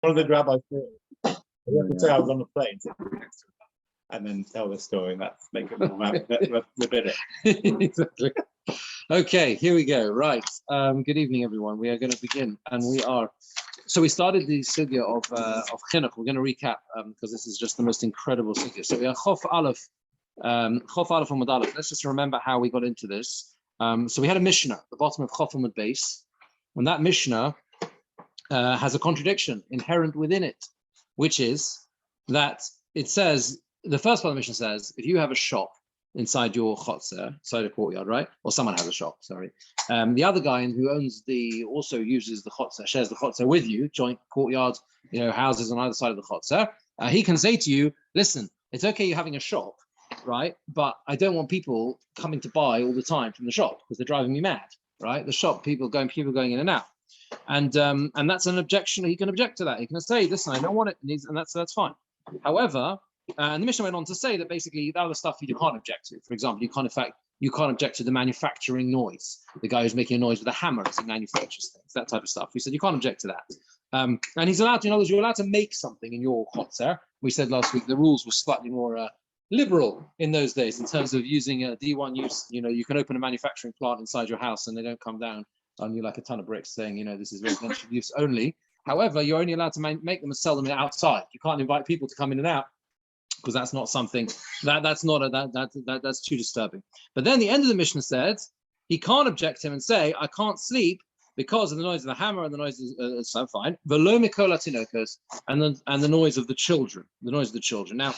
One of the rabbis thought, you have to say I was on the plane, and then tell the story, and that's make it more rabbinic. Exactly. Okay, here we go. Right. Good evening, everyone. We are going to begin, and so we started the sugya of chinuch. We're going to recap because this is just the most incredible sugya. So we are Chof Aleph Amud Aleph. Let's just remember how we got into this. So we had a Mishnah at the bottom of Chof Amud Beis, and that Mishnah has a contradiction inherent within it, which is that it says, the first part of the Mishnah says, if you have a shop inside your chotzer, inside a courtyard, right? Or someone has a shop, sorry. The other guy who owns also uses the chotzer, shares the chotzer with you, joint courtyard, houses on either side of the chotzer. He can say to you, listen, it's okay you're having a shop, right? But I don't want people coming to buy all the time from the shop because they're driving me mad, right? The shop, people going in and out. And that's an objection. He can object to that. He can say, listen, I don't want it, and that's fine. However, and the Mishnah went on to say that basically the other stuff you can't object to. For example, you can't object to the manufacturing noise. The guy who's making a noise with a hammer as he manufactures things, that type of stuff. We said you can't object to that. And he's allowed to, you're allowed to make something in your chotzer. We said last week the rules were slightly more liberal in those days in terms of using a D1 use. You can open a manufacturing plant inside your house and they don't come down on you like a ton of bricks saying, this is residential use only. However, you're only allowed to make them and sell them outside. You can't invite people to come in and out because that's not something that's too disturbing. But then the end of the Mishnah said he can't object to him and say, I can't sleep because of the noise of the hammer and the noise is so fine. V'lo mikol hatinokos, and the noise of the children. The noise of the children. Now,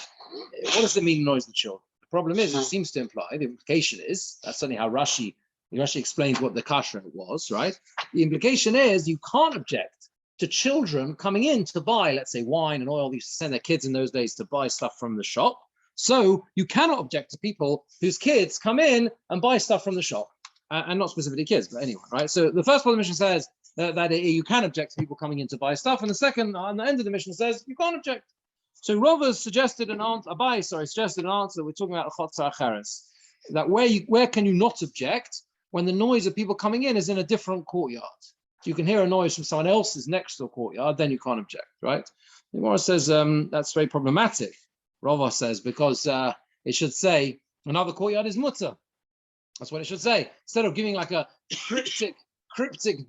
what does it mean, noise of the children? The problem is, it seems to imply, the implication is, that's certainly how Rashi explains what the kashrut was, right? The implication is you can't object to children coming in to buy, let's say, wine and oil. They used to send their kids in those days to buy stuff from the shop. So you cannot object to people whose kids come in and buy stuff from the shop, and not specifically kids, but anyone, right? So the first part of the mission says that you can object to people coming in to buy stuff, and the second, on the end of the mission, says you can't object. So Rava suggested an answer. Abai, suggested an answer. We're talking about chotzer acheres, that where can you not object when the noise of people coming in is in a different courtyard? You can hear a noise from someone else's next door courtyard, then you can't object, right? Gemora says that's very problematic. Rava says because it should say another courtyard is mutter. That's what it should say. Instead of giving like a cryptic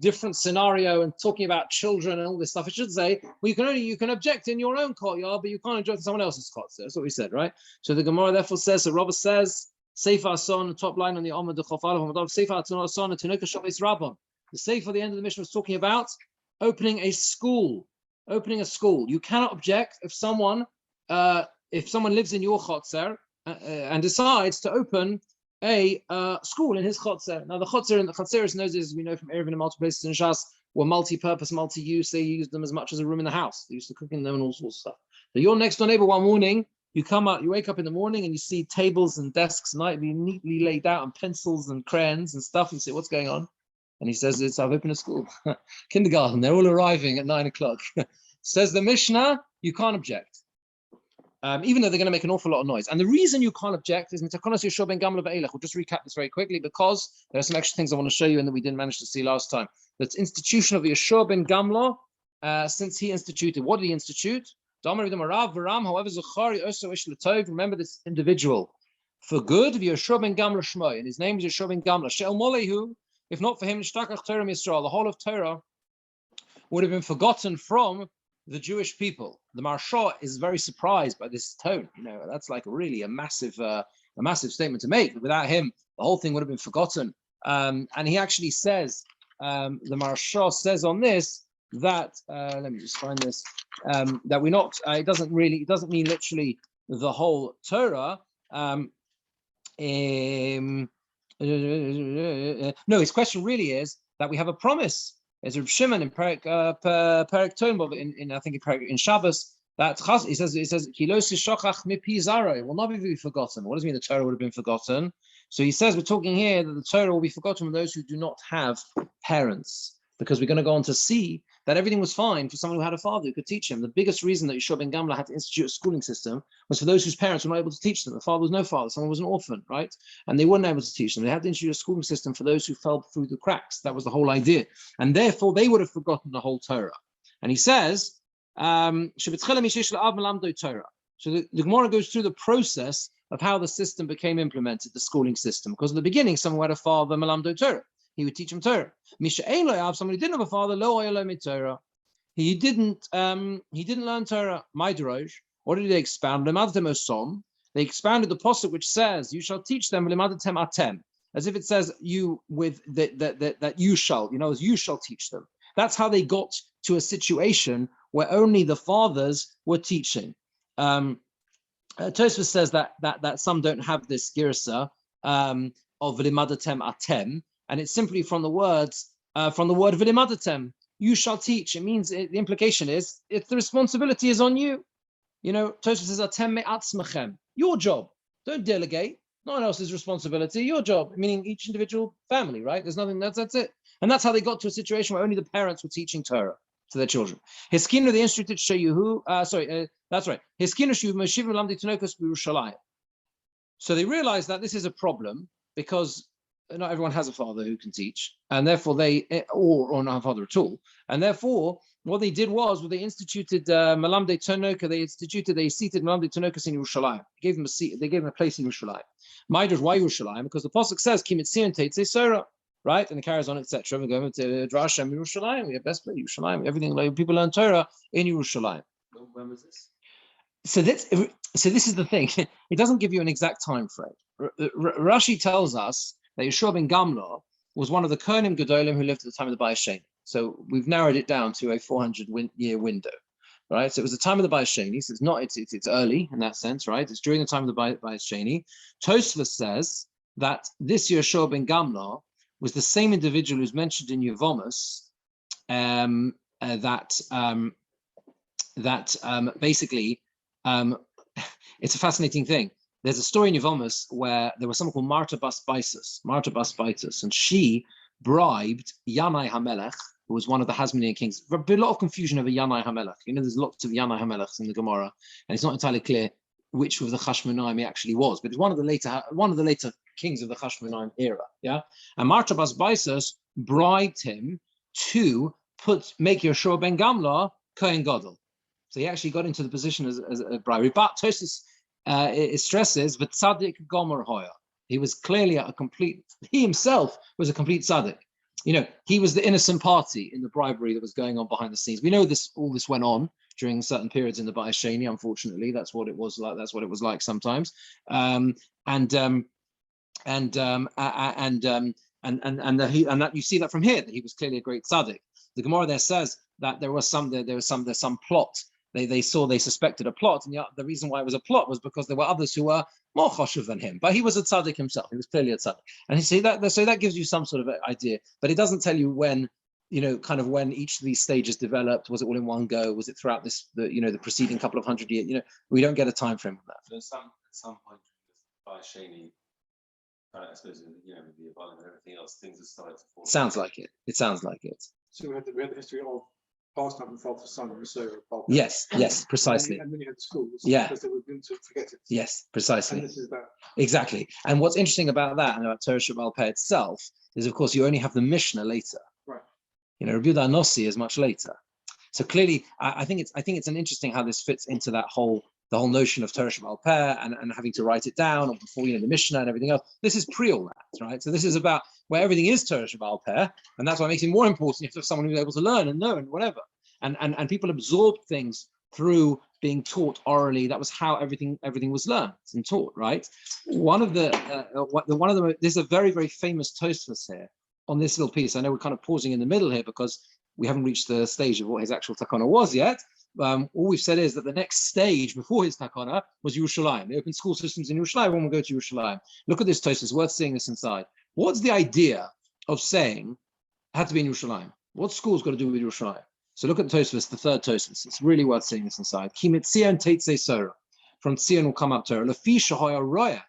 different scenario and talking about children and all this stuff, it should say, well, you can object in your own courtyard, but you can't object to someone else's courtyard. That's what we said, right? So the Gemora therefore says, so Rava says, Sefer Son, the top line on the Amud Chof Aleph, Sefer Son, Tinuka Shabes Rabban. The Sefer, the end of the Mishnah, was talking about opening a school. Opening a school. You cannot object if someone lives in your chotzer and decides to open a school in his chotzer. Now, the chotzeros in those days, as we know from Erevin and multiple places in Shas, were multi-purpose, multi-use. They used them as much as a room in the house. They used to cook in them and all sorts of stuff. So your next door neighbor one morning, you wake up in the morning and you see tables and desks neatly laid out and pencils and crayons and stuff. You say, what's going on? And he says, I've opened a school, kindergarten. They're all arriving at 9 o'clock. Says the Mishnah, you can't object, even though they're going to make an awful lot of noise. And the reason you can't object is, we'll just recap this very quickly because there are some extra things I want to show you and that we didn't manage to see last time. That's institution of Yeshua ben Gamla, since he instituted. What did he institute? Remember this individual for good, Yeshua ben Gamla Shmoy, and his name is Yeshua ben Gamla. She'el Molehu. If not for him, the whole of Torah would have been forgotten from the Jewish people. The Maharsha is very surprised by this tone. That's like really a massive statement to make. Without him, the whole thing would have been forgotten. And he actually says, the Maharsha says on this that let me just find this that we're not. It doesn't mean literally the whole Torah. No, his question really is that we have a promise. There's Reb Shimon in Perek Tombov in Shabbos that he says it will not be forgotten. What does it mean the Torah would have been forgotten? So he says we're talking here that the Torah will be forgotten from those who do not have parents, because we're going to go on to see that everything was fine for someone who had a father who could teach him. The biggest reason that Yeshua ben Gamla had to institute a schooling system was for those whose parents were not able to teach them. The father was no father, someone was an orphan, right? And they weren't able to teach them. They had to institute a schooling system for those who fell through the cracks. That was the whole idea. And therefore, they would have forgotten the whole Torah. And he says, So the Gemora goes through the process of how the system became implemented, the schooling system. Because in the beginning, someone had a father, Malamdo Torah. He would teach him Torah. Someone who didn't have a father, Torah. He didn't learn Torah. What did they expound? They expanded the pasuk which says, "You shall teach them atem," as if it says you with that you shall, as you shall teach them. That's how they got to a situation where only the fathers were teaching. Tosfos says that some don't have this girsa of v'limadatem atem, and it's simply from the word v'limadatem. You shall teach. It means the implication is the responsibility is on you. Tosfos says atem me'atzmachem. Your job. Don't delegate. No one else's responsibility. Your job, meaning each individual family, right? There's nothing. That's it. And that's how they got to a situation where only the parents were teaching Torah to their children. Hiskinu, they instituted Sheyuhu. That's right. Hiskinu Shuv Moshiv Lamdi Tinokus B'Yerushalayim. So they realized that this is a problem because not everyone has a father who can teach, and therefore or not a father at all. And therefore, what they did was, they instituted Malamde Tonoka. They seated Malamde Tonokas in Yerushalayim. They gave them a seat. They gave them a place in Yerushalayim. Ma'idus, why Yerushalayim? Because the pasuk says Kimitzion Teitzei Sorah. Right, and it carries on, etc. We're going to Drashem Yerushalayim. We have best place Yerushalayim. Everything like people learn Torah in Yerushalayim. When was this? So this is the thing. It doesn't give you an exact time frame. Rashi tells us that Yeshua ben Gamla was one of the Kohanim Gedolim who lived at the time of the Bayis Sheni. So we've narrowed it down to a 400-year window, right? So it was the time of the Bayis Sheni. So it's early in that sense, right? It's during the time of the Bayis Sheni. Tosfos says that this Yeshua ben Gamla was the same individual who's mentioned in Yevamos, basically, it's a fascinating thing. There's a story in Yevamos where there was someone called Marta Bas Baitus, and she bribed Yanai HaMelech, who was one of the Hasmonean kings. There's a lot of confusion over Yanai HaMelech. There's lots of Yanai HaMelechs in the Gemora, and it's not entirely clear which of the Chashmonaim he actually was, but it's one of the later kings of the Chashmonaim era. Yeah, and Marta Bas Baisus bribed him to make Yeshua ben Gamla Kohen Gadol. So he actually got into the position as a bribery. But Tosfos it stresses that tzaddik gomer hoya. He was clearly he himself was a complete tzaddik. He was the innocent party in the bribery that was going on behind the scenes. We know all this went on during certain periods in the Bayis Sheni. Unfortunately, that's what it was like. That's what it was like sometimes. And that you see that from here, that he was clearly a great tzaddik. The Gemara there says that there's some plot. They suspected a plot, and the reason why it was a plot was because there were others who were more choshev than him. But he was a tzaddik himself. He was clearly a tzaddik, and so that gives you some sort of idea. But it doesn't tell you when, kind of when each of these stages developed. Was it all in one go? Was it throughout the preceding couple of hundred years? We don't get a time frame on that. So at some point by Shani, I suppose, with the Abalim and everything else, things have started to fall. Sounds like it. It sounds like it. So we had the history of past time and father for son and so Yes, precisely. And then you had schools. Yeah. Because they were going to forget it. Yes, precisely. And this is that. Exactly. And what's interesting about that and about Torah Shabbat Peh itself is, of course, you only have the Mishnah later. Right. Rabbi Yehuda Anossi is much later. So clearly, I think it's an interesting how this fits into the whole notion of Torah Shabbat Peh and having to write it down, or before the Mishnah and everything else. This is pre all that, right? So this is about where everything is Torah Shabbat Peh, and that's why it makes it more important if there's someone who's able to learn and know and whatever. And people absorbed things through being taught orally. That was how everything was learned and taught, right? There's a very, very famous Tosfos here on this little piece. I know we're kind of pausing in the middle here because we haven't reached the stage of what his actual takana was yet. All we've said is that the next stage before his takana was Yerushalayim. They opened school systems in Yerushalayim. Everyone will go to Yerushalayim. Look at this Tosfos. Worth seeing this inside. What's the idea of saying it had to be in Yerushalayim? What's school's got to do with Yerushalayim? So look at Tosfos, the third Tosfos. It's really worth seeing this inside. Kimitzion Teitzei Sorah. From Tzion will come up Torah. Lefi Shahoya Roya.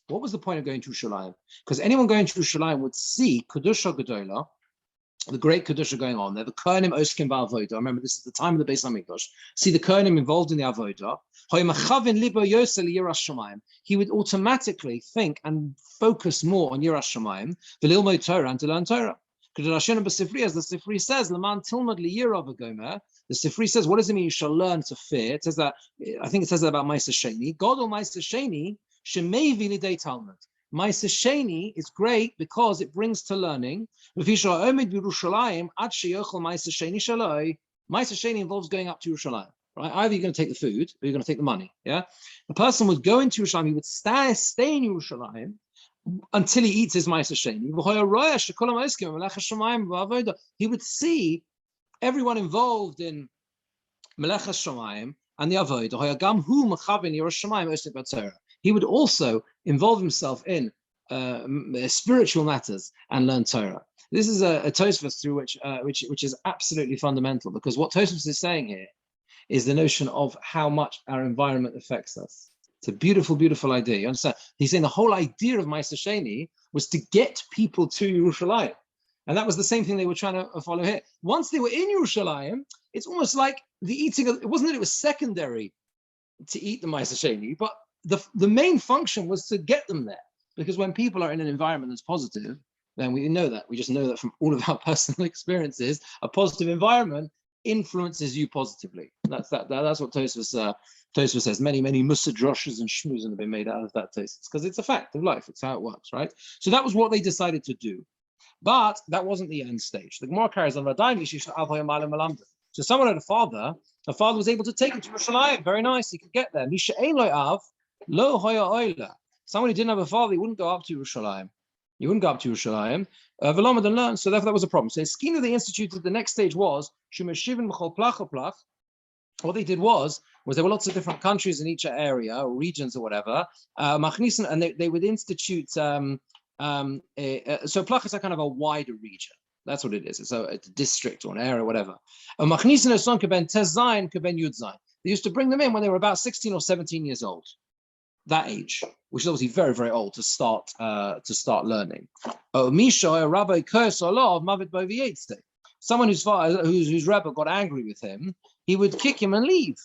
What was the point of going to Yerushalayim? Because anyone going to Yerushalayim would see Kedusha Gedola, the great Kedusha going on there. The Kohanim Oskim Ba'avodah. Remember, this is the time of the Beis HaMikdash. See the Kohanim involved in the Avodah. He would automatically think and focus more on Yiras Shamayim, V'lilmod Torah, and to learn Torah. As the Sifri says, the Sifri says, what does it mean you shall learn to fear? It says that, I think it says that about Ma'aser Sheni. Godol Ma'aser Sheni, Shemevi Lidei Talmud. Ma'aser Sheni is great because it brings to learning. Ma'aser Sheni involves going up to Yerushalayim. Right? Either you're going to take the food or you're going to take the money. Yeah, the person would go into Yerushalayim, he would stay in Yerushalayim until he eats his Ma'aser Sheni. He would see everyone involved in Melechas Shamayim and the Avodah. He would also involve himself in spiritual matters and learn Torah. This is a Tosfos through which is absolutely fundamental, because what Tosfos is saying here is the notion of how much our environment affects us. It's a beautiful, beautiful idea. You understand? He's saying the whole idea of Ma'aser Sheni was to get people to Yerushalayim. And that was the same thing they were trying to follow here. Once they were in Yerushalayim, it's almost like the eating of, it wasn't that it was secondary to eat the Ma'aser Sheni, but the main function was to get them there. Because when people are in an environment that's positive, then we know that. We just know that from all of our personal experiences, a positive environment influences you positively. That's what Tosfos says. Many Musa droshes and shmuzin have been made out of that Tosfos, because it's a fact of life. It's how it works, right? So that was what they decided to do. But that wasn't the end stage. The Gemora carries on. So someone had a father was able to take him to Yerushalayim. Very nice, he could get there. Someone who didn't have a father, he wouldn't go up to Yerushalayim. He wouldn't go up to Yerushalayim. V'lomad and learn. So therefore, that was a problem. So Skina, they instituted, the next stage was what they did was there were lots of different countries in each area or regions or whatever. And they would institute. So plach is a kind of a wider region. That's what it is. It's a district or an area, or whatever. They used to bring them in when they were about 16 or 17 years old. That age, which is obviously very, very old to start learning. Someone whose Rebbe got angry with him, he would kick him and leave.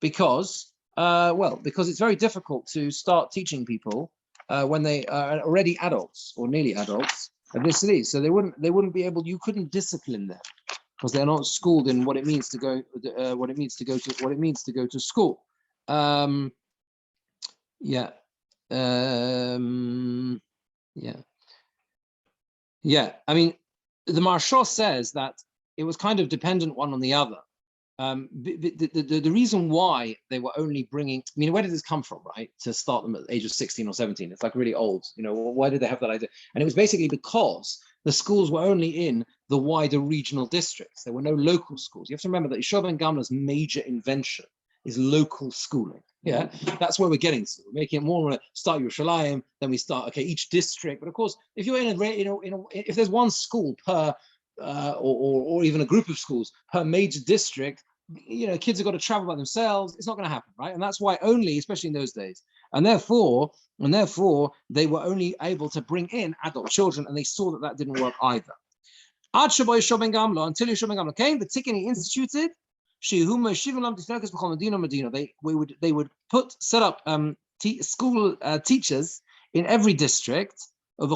Because it's very difficult to start teaching people when they are already adults or nearly adults at this age. So they wouldn't be able. You couldn't discipline them because they're not schooled in what it means to go to school. I mean, the Maharsha says that it was kind of dependent one on the other. The reason why they were only bringing, I mean, where did this come from, right? To start them at the age of 16 or 17. It's like really old, why did they have that idea? And it was basically because the schools were only in the wider regional districts. There were no local schools. You have to remember that Yeshua ben Gamla's major invention is local schooling. Yeah, that's where we're getting to. We're making it more start Yerushalayim, then we start each district. But of course, if you're if there's one school per or even a group of schools per major district, kids have got to travel by themselves. It's not going to happen, right? And that's why only, especially in those days, and therefore they were only able to bring in adult children, and they saw that didn't work either. Until Yeshua ben Gamla came, the tikkun he instituted. They would set up school teachers in every district of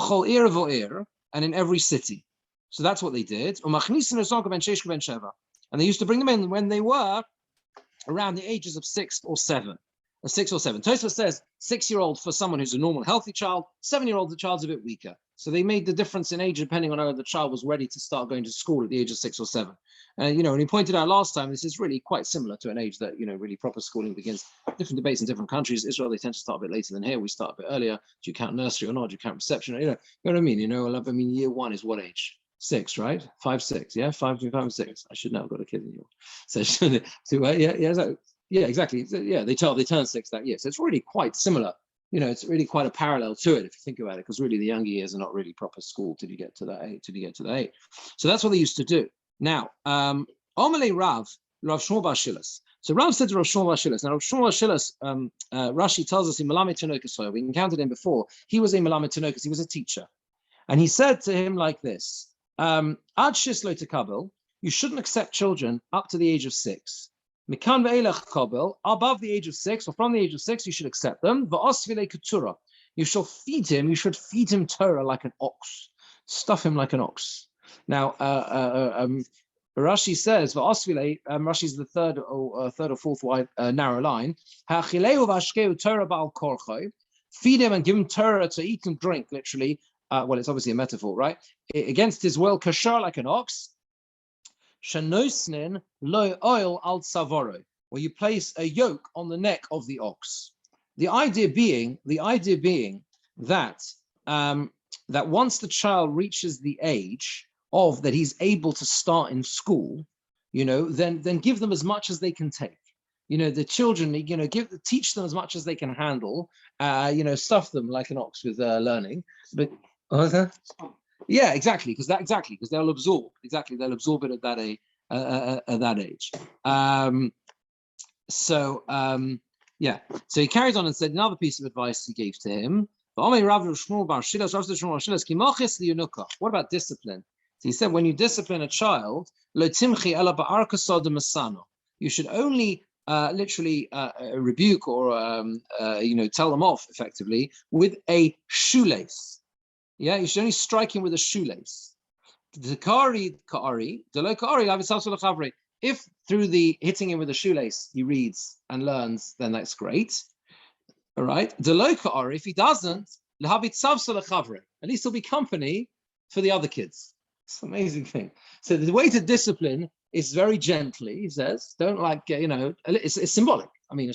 and in every city. So that's what they did. And they used to bring them in when they were around the ages of 6 or 7. Tosfos says 6-year-old for someone who's a normal, healthy child. 7-year-old, the child's a bit weaker. So they made the difference in age depending on whether the child was ready to start going to school at the age of 6 or 7. And he pointed out last time, this is really quite similar to an age that, really proper schooling begins. Different debates in different countries. Israel, they tend to start a bit later than here. We start a bit earlier. Do you count nursery or not? Do you count reception? You know what I mean? Year 1 is what age? 6, right? 5, 6, yeah? 5 and 6. I should know, I've got a kid in you. So exactly. They turn 6 that year. So it's really quite similar. It's really quite a parallel to it if you think about it, because really the younger years are not really proper school till you get to that age. So that's what they used to do. Now, Omelei Rav Shmuel bar Shilas. So Rav said to Rav Shmuel bar Shilas. Now Rav Shmuel bar Shilas, Rashi tells us in Melamed Tanokas. We encountered him before. He was a Melamed Tanokas. He was a teacher, and he said to him like this: Ad Shislo Tekabel, you shouldn't accept children up to the age of 6. Mikan ve'elach kabel, above the age of 6 or from the age of 6, you should accept them. Va'asvile ketura, you should feed him Torah like an ox. stuff him like an ox. Now, Rashi says, Rashi is the third or fourth wide narrow line. Feed him and give him Torah to eat and drink, literally. Well, it's obviously a metaphor, right? Against his will, kasher like an ox. Shanosnin lo oil al savoro, where you place a yoke on the neck of the ox. The idea being that that once the child reaches the age of that he's able to start in school, then give them as much as they can take. The children, teach them as much as they can handle. Stuff them like an ox with learning. But yeah, exactly, because they'll absorb it at that age. So he carries on and said another piece of advice he gave to him. What about discipline? So he said, when you discipline a child, you should only literally rebuke or tell them off effectively with a shoelace. Yeah, you should only strike him with a shoelace. If through the hitting him with a shoelace he reads and learns, then that's great. All right. If he doesn't, at least he'll be company for the other kids. It's an amazing thing. So the way to discipline is very gently, he says. Don't it's symbolic. I mean,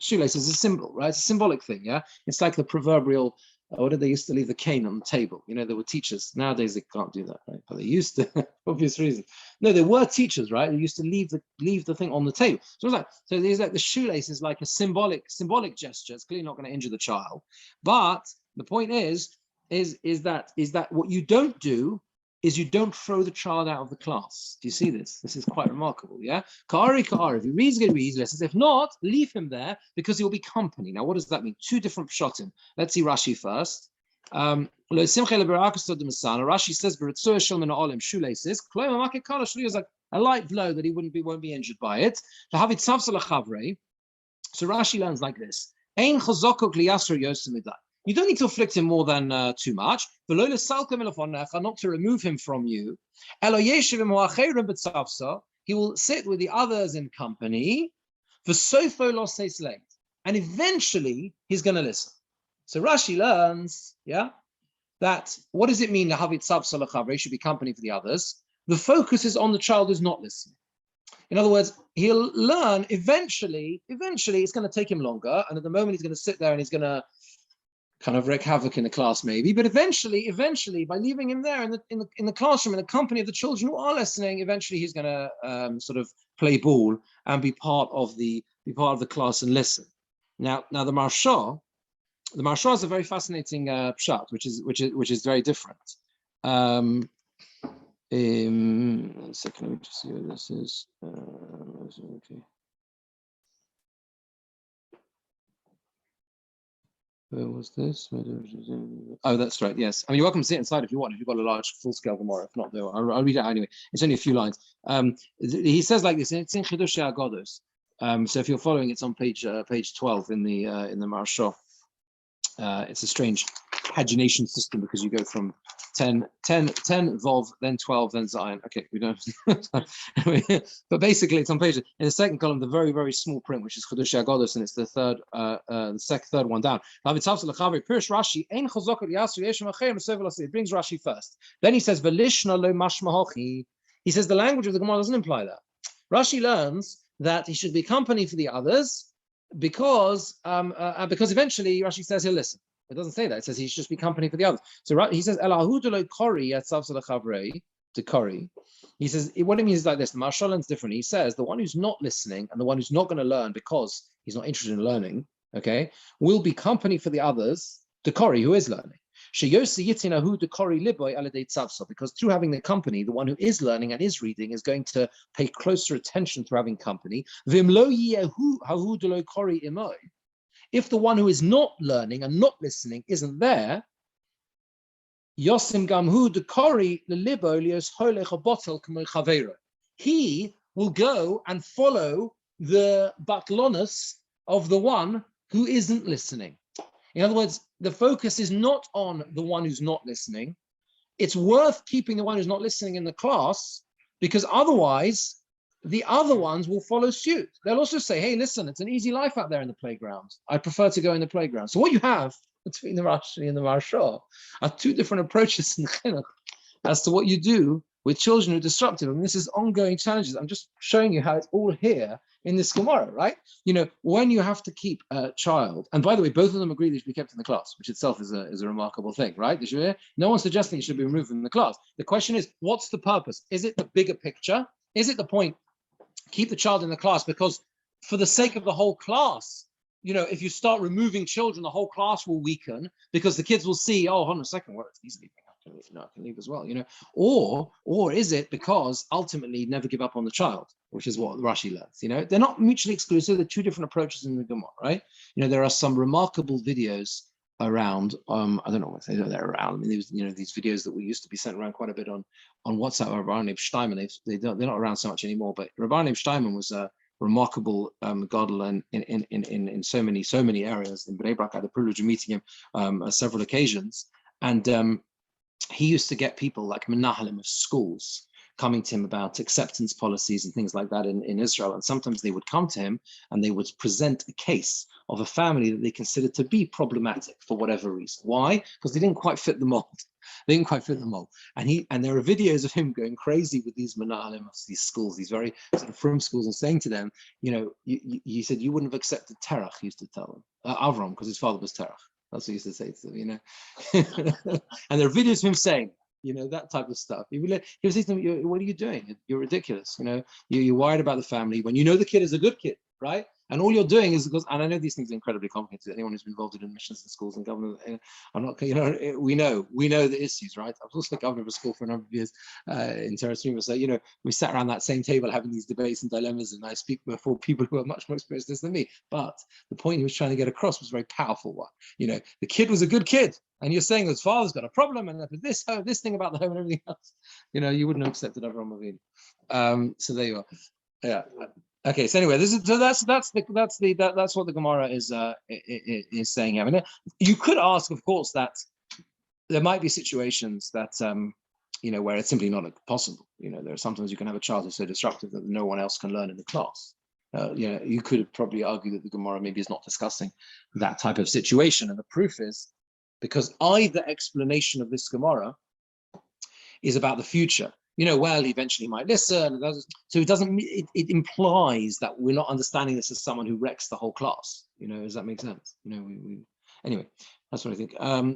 shoelace is a symbol, right? It's a symbolic thing, yeah? It's like the proverbial, what did they used to leave the cane on the table? There were teachers. Nowadays, they can't do that, right? But they used to, for obvious reasons. No, there were teachers, right? They used to leave the thing on the table. So there's like the shoelace is like a symbolic gesture. It's clearly not going to injure the child. But the point is that what you don't do is you don't throw the child out of the class. Do you see this? This is quite remarkable, yeah? Ka'ari. If he reads, he listens. If not, leave him there because he will be company. Now, what does that mean? Two different pshatim. Let's see Rashi first. Rashi says, shoelaces. Like a light blow that he won't be injured by it. So Rashi learns like this. You don't need to afflict him more than too much. Not to remove him from you. He will sit with the others in company. And eventually he's going to listen. So Rashi learns, that what does it mean? He should be company for the others. The focus is on the child who's not listening. In other words, he'll learn eventually it's going to take him longer. And at the moment he's going to sit there and he's going to kind of wreak havoc in the class maybe, but eventually, by leaving him there in the classroom in the company of the children who are listening, eventually he's going to sort of play ball and be part of the class and listen. Now the Marsha is a very fascinating pshat, which is very different. One second, let me just see what this is. Okay. Where was this? Oh, that's right. Yes. I mean, you're welcome to sit inside if you want. If you've got a large full-scale Gemora. If not, though, I'll read it out anyway. It's only a few lines. He says like this. It's in Chidushei Agodos. So if you're following, it's on page 12 in the Marsha. It's a strange pagination system because you go from 10 Vov, then 12, then Zion. Okay, we don't. But basically, it's on page in the second column, the very, very small print, which is Chidushei Agodos, and it's the third one down. It brings Rashi first. Then he says, he says the language of the Gemara doesn't imply that. Rashi learns that he should be company for the others because eventually Rashi says he'll listen. It doesn't say that. It says he should just be company for the others. So he says, he says, what it means is like this. The Marsha is different. He says the one who's not listening and the one who's not going to learn because he's not interested in learning, okay, will be company for the others, the Kori, who is learning. Because through having the company, the one who is learning and is reading is going to pay closer attention through having company. If the one who is not learning and not listening isn't there, he will go and follow the batlonus of the one who isn't listening. In other words, the focus is not on the one who's not listening. it's worth keeping the one who's not listening in the class, because otherwise the other ones will follow suit. They'll also say, hey, listen, it's an easy life out there in the playground. I prefer to go in the playground. So what you have between the Rashi and the Maharsha are two different approaches in chinuch as to what you do with children who are disruptive. I mean, this is ongoing challenges. I'm just showing you how it's all here in this Gemora, right? You know, when you have to keep a child, and by the way, both of them agree they should be kept in the class, which itself is a remarkable thing, right? No one's suggesting it should be removed from the class. The question is, what's the purpose? Is it the bigger picture? Is it the point, keep the child in the class because for the sake of the whole class, you know, if you start removing children, the whole class will weaken because the kids will see, oh, hold on a second, well, he's leaving. I can leave as well, you know, or is it because ultimately never give up on the child, which is what Rashi learns, you know, they're not mutually exclusive. They're two different approaches in the Gemara, right? You know, there are some remarkable videos around, I don't know what they're around. I mean, there's, you know, these videos that we used to be sent around quite a bit on WhatsApp. Rabbi Steinman, they're not around so much anymore, but Rabbi Steinman was a remarkable gadol in so many areas. In Bnei Brak, I had the privilege of meeting him on several occasions, and he used to get people like menahalim of schools coming to him about acceptance policies and things like that in Israel. And sometimes they would come to him and they would present a case of a family that they considered to be problematic for whatever reason. Why? Because they didn't quite fit the mold. They didn't quite fit the mold. And there are videos of him going crazy with these menahalim of these schools, these very sort of frum schools, and saying to them, you know, you said you wouldn't have accepted Terach, he used to tell them, Avram, because his father was Terach. That's what he used to say to them, you know. And there are videos of him saying, you know, that type of stuff. He would say to them, what are you doing? You're ridiculous. You know, you're worried about the family when you know the kid is a good kid, right? And all you're doing is because, and I know these things are incredibly complicated. Anyone who's been involved in missions and schools and government, I'm not, you know, we know the issues, right? I was also the governor of a school for a number of years in Toras. So, you know, we sat around that same table having these debates and dilemmas, and I speak before people who are much more experienced than me. But the point he was trying to get across was a very powerful one. You know, the kid was a good kid, and you're saying his father's got a problem, and this thing about the home and everything else. You know, you wouldn't have accepted Avram Avinu. So there you are. Yeah. Okay, so anyway, that's what the Gemara is saying. I mean, you could ask, of course, that there might be situations that you know, where it's simply not possible. You know, there are sometimes you can have a child who's so disruptive that no one else can learn in the class. You know, you could probably argue that the Gemara maybe is not discussing that type of situation, and the proof is because either explanation of this Gemara is about the future. You know, well, eventually he might listen. So it doesn't. It implies that we're not understanding this as someone who wrecks the whole class. You know, does that make sense? You know, anyway, that's what I think.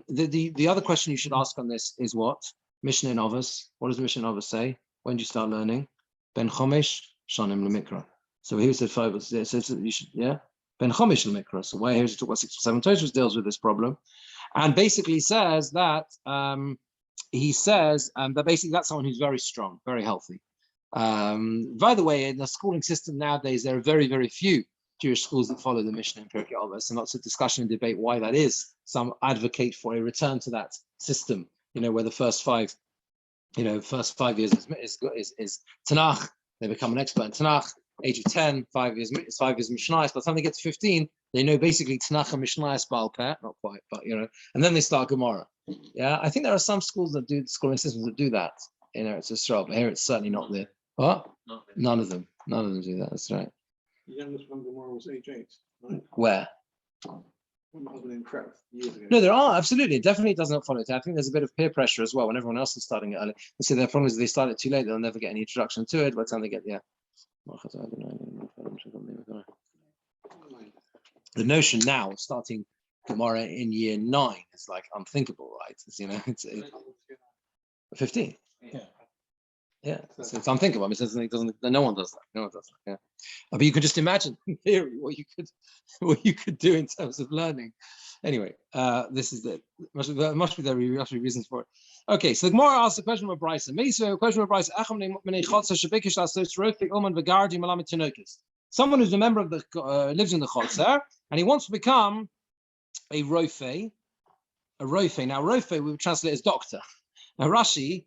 The other question you should ask on this is what Mishnah in Avos. What does Mishnah in Avos say? When do you start learning? Ben Chomesh Shanim Lemikra. So here said 5. So you should, yeah, Ben Chomesh Lemikra. So why here to talk about 6 or 7 Toras deals with this problem, and basically says that. He says that basically that's someone who's very strong, very healthy. By the way, in the schooling system nowadays, there are very, very few Jewish schools that follow the Mishnah in Pirkei Avos, and lots of discussion and debate why that is. Some advocate for a return to that system, you know, where the first 5 years is Tanakh. They become an expert in Tanakh. Age of 10, 5 years Mishnayos. By the time they get to 15, they know basically Tanakh and Mishnayos Baal Peh, not quite, but you know, and then they start Gemara. Yeah, I think there are some schools that do schooling systems that do that. You know, it's a struggle, but here it's certainly not there. What? None of them do that. That's right. The youngest one Gemara was age 8. Right? Where? When my husband in Kref years ago. No, there are absolutely. It definitely does not follow it. I think there's a bit of peer pressure as well when everyone else is starting it early. They say their problem is they start it too late, they'll never get any introduction to it. By the time they get the notion now of starting Gemara in year 9 is like unthinkable, right? It's, you know, it's 15. Yeah, so it's unthinkable. I mean, it doesn't. No one does that. No one does that. Yeah, but you could just imagine in theory what you could do in terms of learning. Anyway, this is it. Must be reasons for it. Okay, so the Gemara asks a question of Bryson. Someone who's a member of the lives in the Chotzer and he wants to become a rofe. Now, rofe we would translate as doctor. Now, Rashi,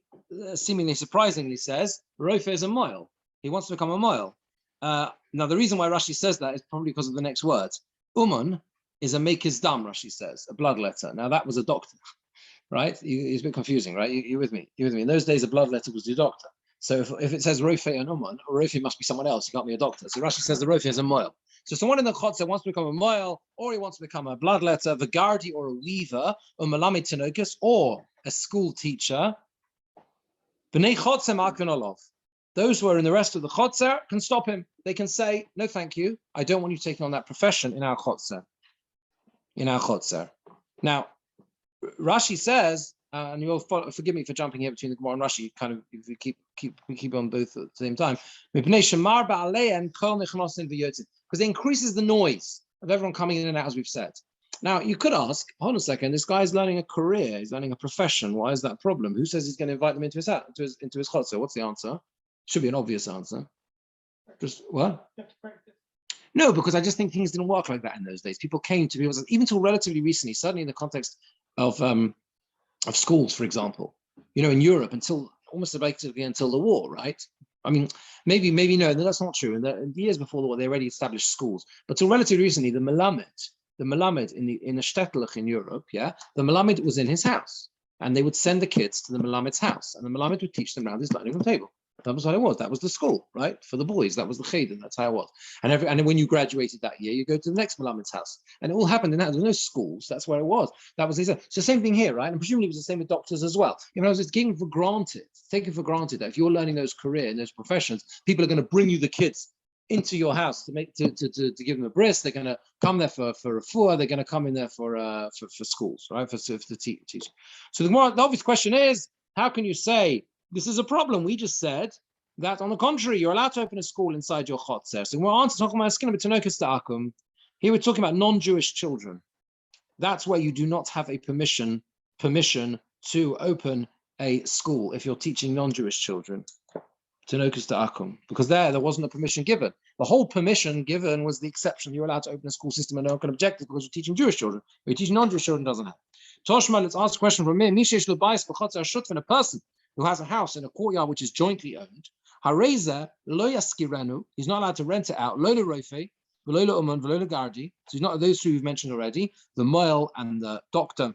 seemingly surprisingly, says rofe is a moil. He wants to become a moil. Now, the reason why Rashi says that is probably because of the next words. Uman is a maker's dam, Rashi says, a bloodletter. Now, that was a doctor. right? It's a bit confusing, right? You with me? You with me? In those days, a blood letter was your doctor. So if it says Rofe and Uman, Rofe must be someone else. He can't be a doctor. So Rashi says the Rofe is a moil. So someone in the chotzer wants to become a moil, or he wants to become a blood letter, the gardi or a weaver, or malamid tenokus, or a school teacher. B'nei chotzer makun olav. Those who are in the rest of the chotzer can stop him. They can say, no, thank you. I don't want you taking on that profession in our chotzer. Now, Rashi says, and you'll forgive me for jumping here between the Gemora and Rashi, kind of if we keep on both at the same time, because it increases the noise of everyone coming in and out, as we've said. Now, you could ask, hold on a second, this guy's learning a career, he's learning a profession. Why is that a problem? Who says he's going to invite them into his chotzer? What's the answer? Should be an obvious answer. Just what? No, because I just think things didn't work like that in those days. People came to people, even till relatively recently, certainly in the context of schools, for example, in Europe until almost basically until the war, right? I mean, maybe no, that's not true. In the years before the war, they already established schools. But till relatively recently, the Melamed in the Shtetlich in Europe, the Melamed was in his house, and they would send the kids to the Melamed's house, and the Melamed would teach them around his dining room table. That was what it was. That was the school, right? For the boys, that was the cheder. That's how it was. And when you graduated that year, you go to the next Melamed's house, and it all happened in that. There were no schools. That's where it was. That was his. So same thing here, right? And presumably it was the same with doctors as well. It's taken for granted that if you're learning those career and those professions, people are going to bring you the kids into your house to give them a bris. They're going to come there for a refuah. They're going to come in there for schools, right? For teaching. So the obvious question is, how can you say this is a problem? We just said that, on the contrary, you're allowed to open a school inside your chotzer. So we're talking about skin of tenokus ta'akum. Here we're talking about non-Jewish children. That's where you do not have a permission to open a school if you're teaching non-Jewish children. Tenokus ta'akum. Because there wasn't a permission given. The whole permission given was the exception. You're allowed to open a school system and no one can object it because you're teaching Jewish children. But you're teaching non-Jewish children, doesn't have. Toshma, let's ask a question from me. A person who has a house in a courtyard which is jointly owned, Hareza lo yaskiranu, he's not allowed to rent it out. Lo rofe, v'lo uman, v'lo gardi. So he's not those two we've mentioned already, the moil and the doctor,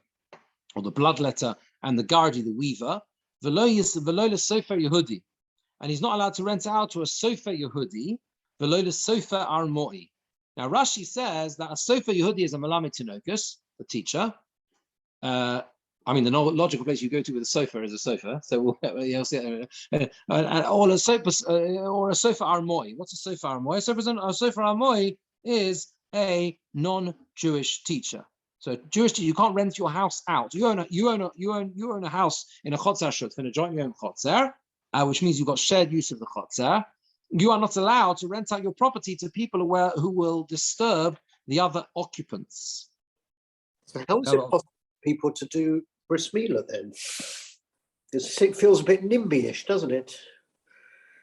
or the bloodletter, and the gardi, the weaver. V'lo sofer Yehudi, and he's not allowed to rent it out to a sofer Yehudi. V'lo sofer armoi. Now Rashi says that a sofer Yehudi is a malamed tinokus, the teacher. I mean, the logical place you go to with a sofa is a sofa. So you'll see, or a sofa armoi. What's a sofa armoi? A sofa armoi is a non-Jewish teacher. So Jewish teacher, you can't rent your house out. You own a house in a chotzer shut, in a jointly owned chotzer, which means you've got shared use of the chotzer. You are not allowed to rent out your property to people who will disturb the other occupants. So how is it possible for people to do bris milah then? It feels a bit NIMBY-ish, doesn't it?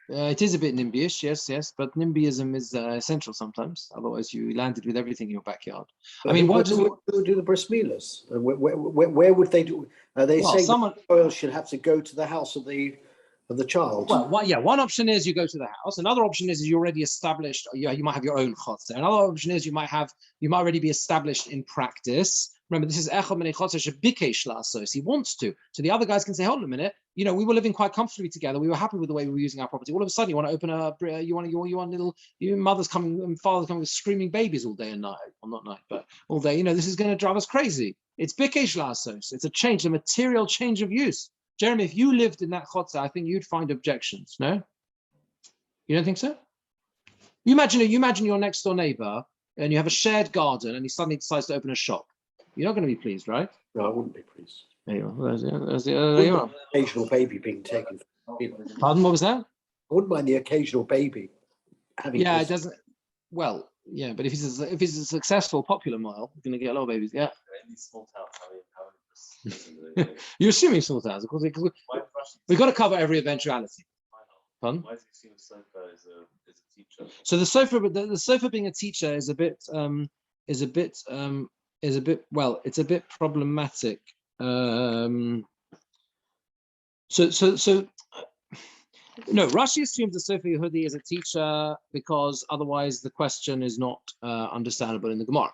It is a bit NIMBY-ish, yes, but NIMBYism is essential sometimes. Otherwise, you landed with everything in your backyard. But I mean, who do the bris milahs? Where would they do? Are they saying the oil should have to go to the house of the child? Well, one option is you go to the house. Another option is you already established. You might have your own chotzer. Another option is you might already be established in practice. Remember, this is echad minei chotzer shebikesh la'asos. He wants to. So the other guys can say, hold on a minute. We were living quite comfortably together. We were happy with the way we were using our property. All of a sudden, you want to open your mother's coming and father's coming with screaming babies all day and night. Well, not night, but all day. This is going to drive us crazy. It's bikesh la'asos. It's a material change of use. Jeremy, if you lived in that chotzer, I think you'd find objections. No, you don't think so? You imagine your next door neighbor, and you have a shared garden, and he suddenly decides to open a shop. You're not going to be pleased, right? No, I wouldn't be pleased. There you are. There you are. Occasional baby being taken. Pardon, what was that? I wouldn't mind the occasional baby having. Yeah, it doesn't. Well, yeah, but if he's a successful popular mile, you're going to get a lot of babies. Yeah. In these small towns, You're assuming small towns, of course. We've got to cover every eventuality. Pardon? Why does he see the sofa as a teacher? So the sofa being a teacher is a bit it's a bit problematic. No, Rashi assumes the Sofer Yehudi is a teacher because otherwise the question is not understandable in the Gemara.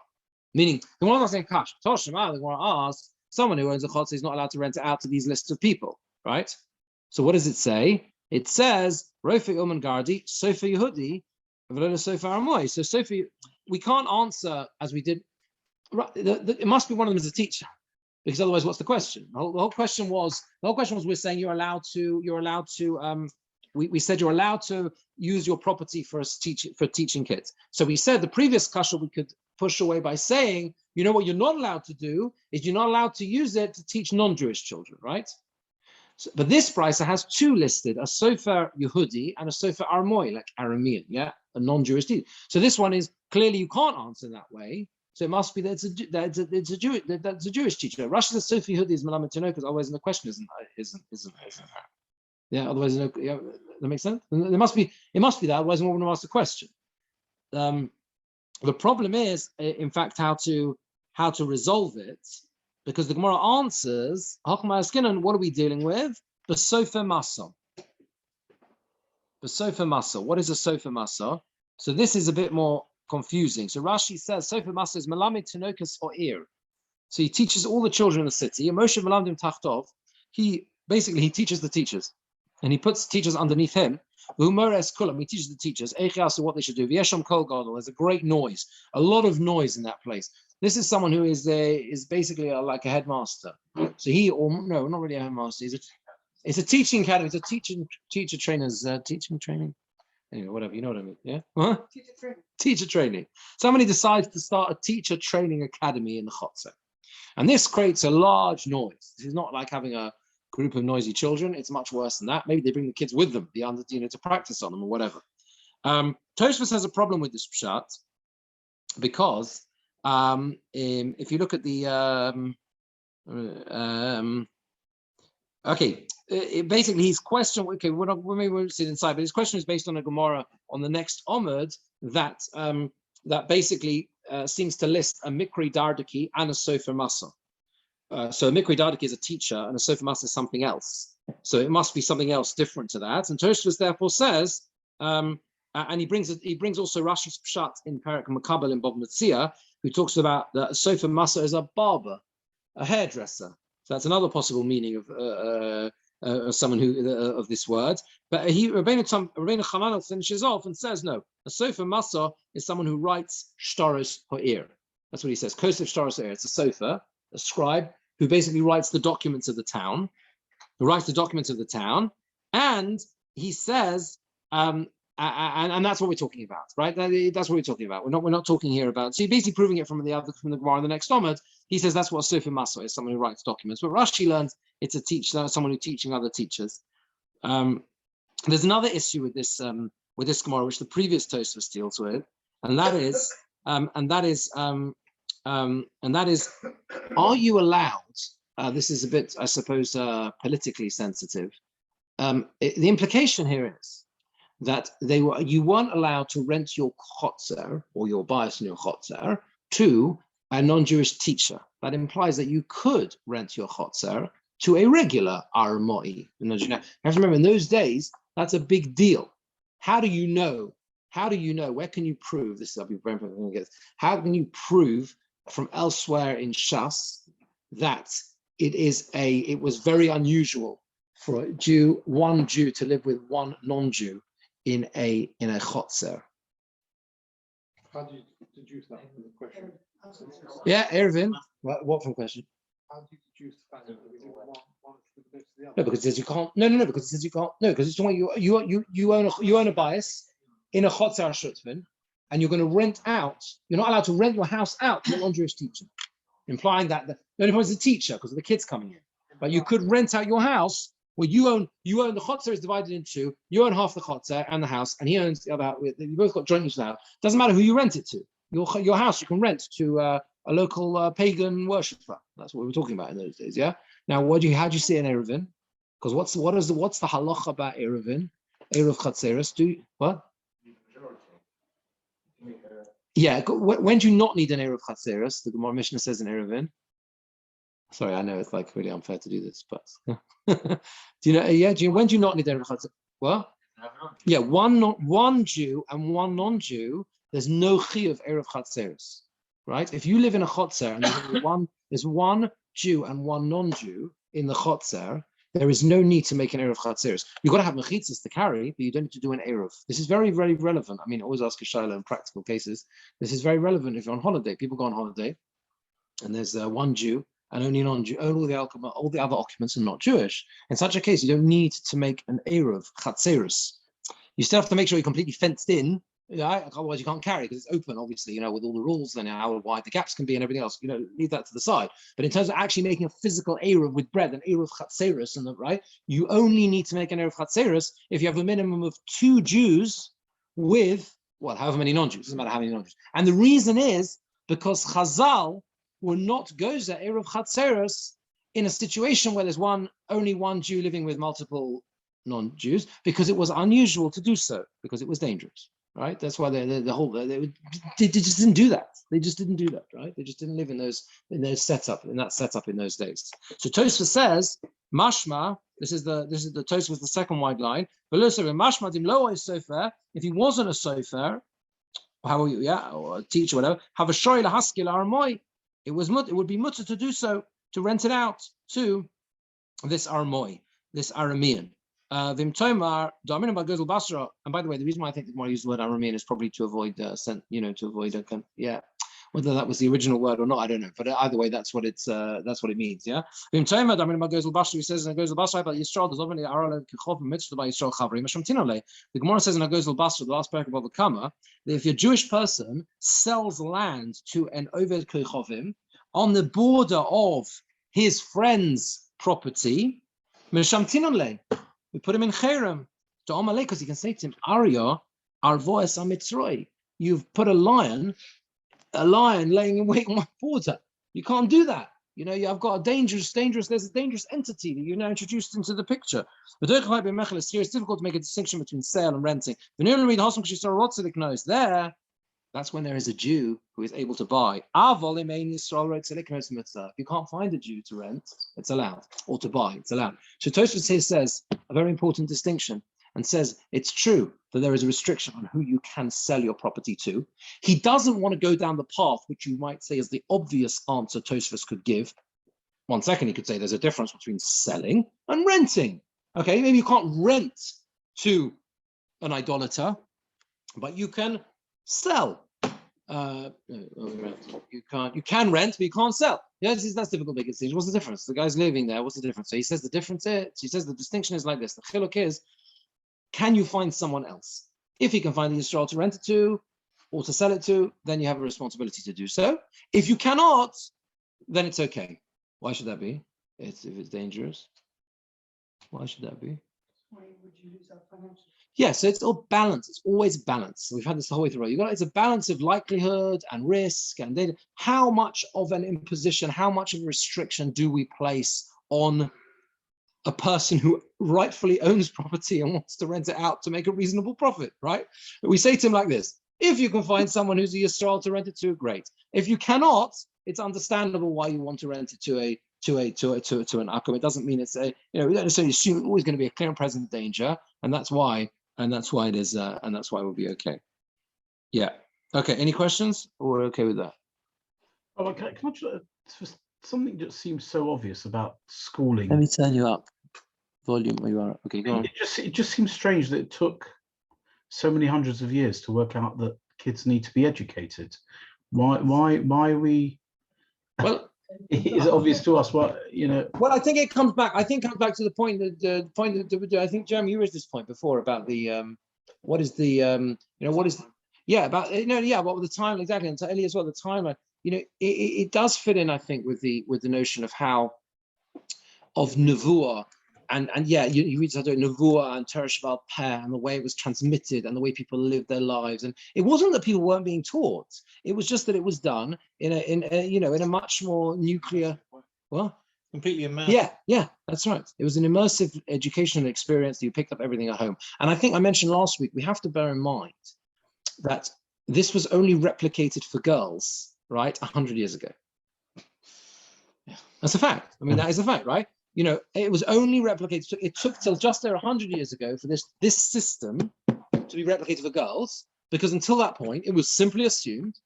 Meaning, the Gemara is not saying Kash. The Gemara asks, someone who owns a chotzer is not allowed to rent it out to these lists of people, right? So what does it say? It says, Rofi Uman Gardi, Sofa Yehudi, Sofa Armoy. So Sofa, we can't answer as we did. It must be one of them as a teacher, because otherwise, what's the question? The whole question was we're saying you're allowed to. We said you're allowed to use your property for teaching kids. So we said the previous kasha we could push away by saying, you know what you're not allowed to do is you're not allowed to use it to teach non-Jewish children, right? So, but this brisa has two listed, a Sofer Yehudi and a Sofer Armoy, like Aramean, yeah, a non-Jewish teacher. So this one is clearly you can't answer that way. So it must be that it's a Jewish teacher. Rashi says Sofer Yehudi is Melamed Tinoch, because otherwise the question isn't. Yeah, otherwise that makes sense. It must be that, otherwise no one will ask the question. The problem is, in fact, how to resolve it. Because the Gemora answers, what are we dealing with? The sofa masa. The sofa masa. What is a sofa masa? So this is a bit more confusing. So Rashi says sofa masa is melamed tinokas or ir. So he teaches all the children in the city. And Moshe melamdim tachtov. He teaches the teachers, and he puts teachers underneath him. Umores kulam. He teaches the teachers what they should do. V'yesham kol gadol. There's a great noise, a lot of noise in that place. This is someone who is basically like a headmaster. So not really a headmaster. It's a teaching academy. It's a teacher trainers teaching training. Anyway, whatever, you know what I mean, yeah? Huh? Teacher training. Somebody decides to start a teacher training academy in the Chotzer, and this creates a large noise. This is not like having a group of noisy children. It's much worse than that. Maybe they bring the kids with them, to practice on them or whatever. Tosfos has a problem with this pshat because. If you look at the basically his question. Okay, we won't sit inside, but his question is based on a Gemora on the next Omid that basically seems to list a Mikri Dardaki and a Sofer Masa. So a Mikri Dardaki is a teacher and a Sofer Masa is something else. So it must be something else different to that. And Tosfos therefore says, and he brings also Rashi's pshat in Perek Makabel in Bob Metzia, who talks about the Sofer Masa as a barber, a hairdresser. So that's another possible meaning of someone of this word. But Rabbeinu Chananel finishes off and says, no, a Sofer Masa is someone who writes shtaros ha'ir. That's what he says. Kosef shtaros ha'ir. It's a sofer, a scribe, who basically writes the documents of the town. And he says, and that's what we're talking about, right? That's what we're talking about. We're not talking here about. So you're basically proving it from the Gemara in the next Omid. He says that's what Sofer Masa is, someone who writes documents. But Rashi learns it's a teacher, someone who's teaching other teachers. There's another issue with this Gemara, which the previous Tosfos deals with, and that is, are you allowed? This is a bit, I suppose, politically sensitive. The implication here is that you weren't allowed to rent your chotzer or your bias in your chotzer to a non-Jewish teacher. That implies that you could rent your chotzer to a regular Armoi. You have to remember, in those days, that's a big deal. How do you know? Where can you prove? This is Rabbi Birnbaum. How can you prove from elsewhere in Shas that it was very unusual for one Jew to live with one non-Jew in a chotzer? How do you deduce that from the question? Yeah, Ervin. What from question? How do you deduce the fact that we do one next to the other? No, because it says you can't. No, because it says you can't. No, because it's when you own a bias in a chotzer shutfin, and you're going to rent out. You're not allowed to rent your house out to a non-Jewish teacher, implying that the only point is the teacher because of the kids coming in. But you could rent out your house. Well, you own the chotzer is divided into two. You own half the chotzer and the house, and he owns the other. You both got joint use of the house. Doesn't matter who you rent it to. Your house you can rent to a local pagan worshipper. That's what we were talking about in those days. Yeah. Now, how do you see an Erevin? Because what's the halacha about Erevin? Erev chatzeres. What? Yeah. When do you not need an Erev chatzeres? The Gemara Mishnah says in Erevin. Sorry, I know it's like really unfair to do this, but do you know? Yeah, when do you not need Erev chatzeres? What? Yeah, one Jew and one non-Jew. There's no chi of Erev chatzeres, right? If you live in a chotzer and there's one Jew and one non-Jew in the chotzer, there is no need to make an Eruv Chatzeris. You've got to have mechitzas to carry, but you don't need to do an Eruv. This is very, very relevant. I mean, always ask a shayla in practical cases. This is very relevant if you're on holiday. People go on holiday, and there's one Jew and only non-Jew. All the other occupants are not Jewish. In such a case, you don't need to make an Eruv Chatzeris. You still have to make sure you're completely fenced in. Otherwise you can't carry because it's open, obviously, with all the rules and how wide the gaps can be and everything else, leave that to the side. But in terms of actually making a physical Eruv with bread, an Eruv Chatzeris, right, you only need to make an Eruv Chatzeris if you have a minimum of 2 Jews with, however many non-Jews, doesn't matter how many non-Jews. And the reason is because Chazal will not goza Eruv Chatzeris in a situation where there's only one Jew living with multiple non-Jews, because it was unusual to do so, because it was dangerous. Right, that's why they just didn't do that. They just didn't do that, right? They just didn't live in that setup in those days. So Tosfos says, mashma. This is the Tosfos, the second wide line. Mashma dim lo sofer. If he wasn't a sofer, or a teacher, whatever, have a shoy lahaskil armoy. It would be mutter to do so, to rent it out to this armoy, this Aramean. And by the way, the reason why I think the more I use the word Aramean is probably to avoid, whether that was the original word or not, I don't know. But either way, that's what it means. Yeah. He says in the Gemora says in Agozel Basra, the last paragraph of the Kama, that if a Jewish person sells land to an Oved Kechovim on the border of his friend's property, we put him in Cherem to Amalek, because he can say to him, Arya, Arvoes Amitzroi, you've put a lion laying in wait on my border. You can't do that. I've got there's a dangerous entity that you've now introduced into the picture. It's difficult to make a distinction between sale and renting. There, that's when there is a Jew who is able to buy. If you can't find a Jew to rent, it's allowed, or to buy, it's allowed. So Tosfos here says a very important distinction and says it's true that there is a restriction on who you can sell your property to. He doesn't want to go down the path which you might say is the obvious answer Tosfos could give. 1 second, he could say there's a difference between selling and renting. Okay, maybe you can't rent to an idolater, but you can sell. You can rent, but you can't sell. That's difficult to make a decision. What's the difference? The guy's living there. What's the difference? So he says the distinction is like this. The chiluk is, can you find someone else? If he can find the Yisrael to rent it to or to sell it to, then you have a responsibility to do so. If you cannot, then it's okay. Why should that be? If it's dangerous. Why should that be? Why would you lose that financially? Yeah, so it's all balance. It's always balance. We've had this the whole way through. It's a balance of likelihood and risk and data. How much of an imposition, how much of a restriction do we place on a person who rightfully owns property and wants to rent it out to make a reasonable profit, right? But we say to him like this: if you can find someone who's a Yisrael to rent it to, great. If you cannot, it's understandable why you want to rent it to an akum. It doesn't mean it's we don't necessarily assume it's always going to be a clear and present danger, and that's why it is, and that's why we'll be okay. Yeah. Okay. Any questions? Or we're okay with that? Oh, can I just, something that seems so obvious about schooling? Let me turn you up. Volume where you are. Okay, go on. It just seems strange that it took so many hundreds of years to work out that kids need to be educated. Why are we? Well, is it obvious to us? Well, I think it comes back. I think it comes back to the point that I think, Jeremy, you raised this point before about the what is the what is about what with the time exactly, and Eli as well, the timeline. It does fit in, I think, with the notion of how of nevuah. And you read Nevuah and Teresh Baal Peh and the way it was transmitted and the way people lived their lives. And it wasn't that people weren't being taught. It was just that it was done in a much more nuclear. Well, completely immersive. Yeah, that's right. It was an immersive educational experience. You picked up everything at home. And I think I mentioned last week, we have to bear in mind that this was only replicated for girls, right, 100 years ago. Yeah, that's a fact. I mean, that is a fact, right? It was only replicated. It took till just over 100 years ago for this system to be replicated for girls, because until that point, it was simply assumed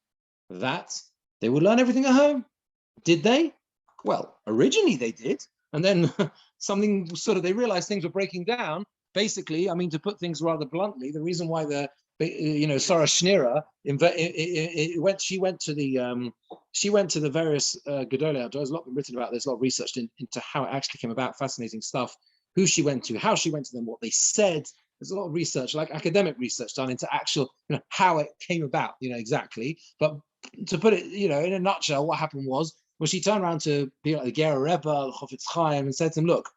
that They would learn everything at home. Did they? Well, originally they did. And then something sort of, they realized things were breaking down. Basically, I mean, to put things rather bluntly, the reason why Sarah Schneer she went to the various Gedolei, there's a lot written about this, a lot of research into how it actually came about, fascinating stuff, who she went to, how she went to them, what they said. There's a lot of research, like academic research done into actual, how it came about, exactly. But to put it, in a nutshell, what happened was she turned around to people like the Gemora Rebbe, the Chaim, and said to them, look,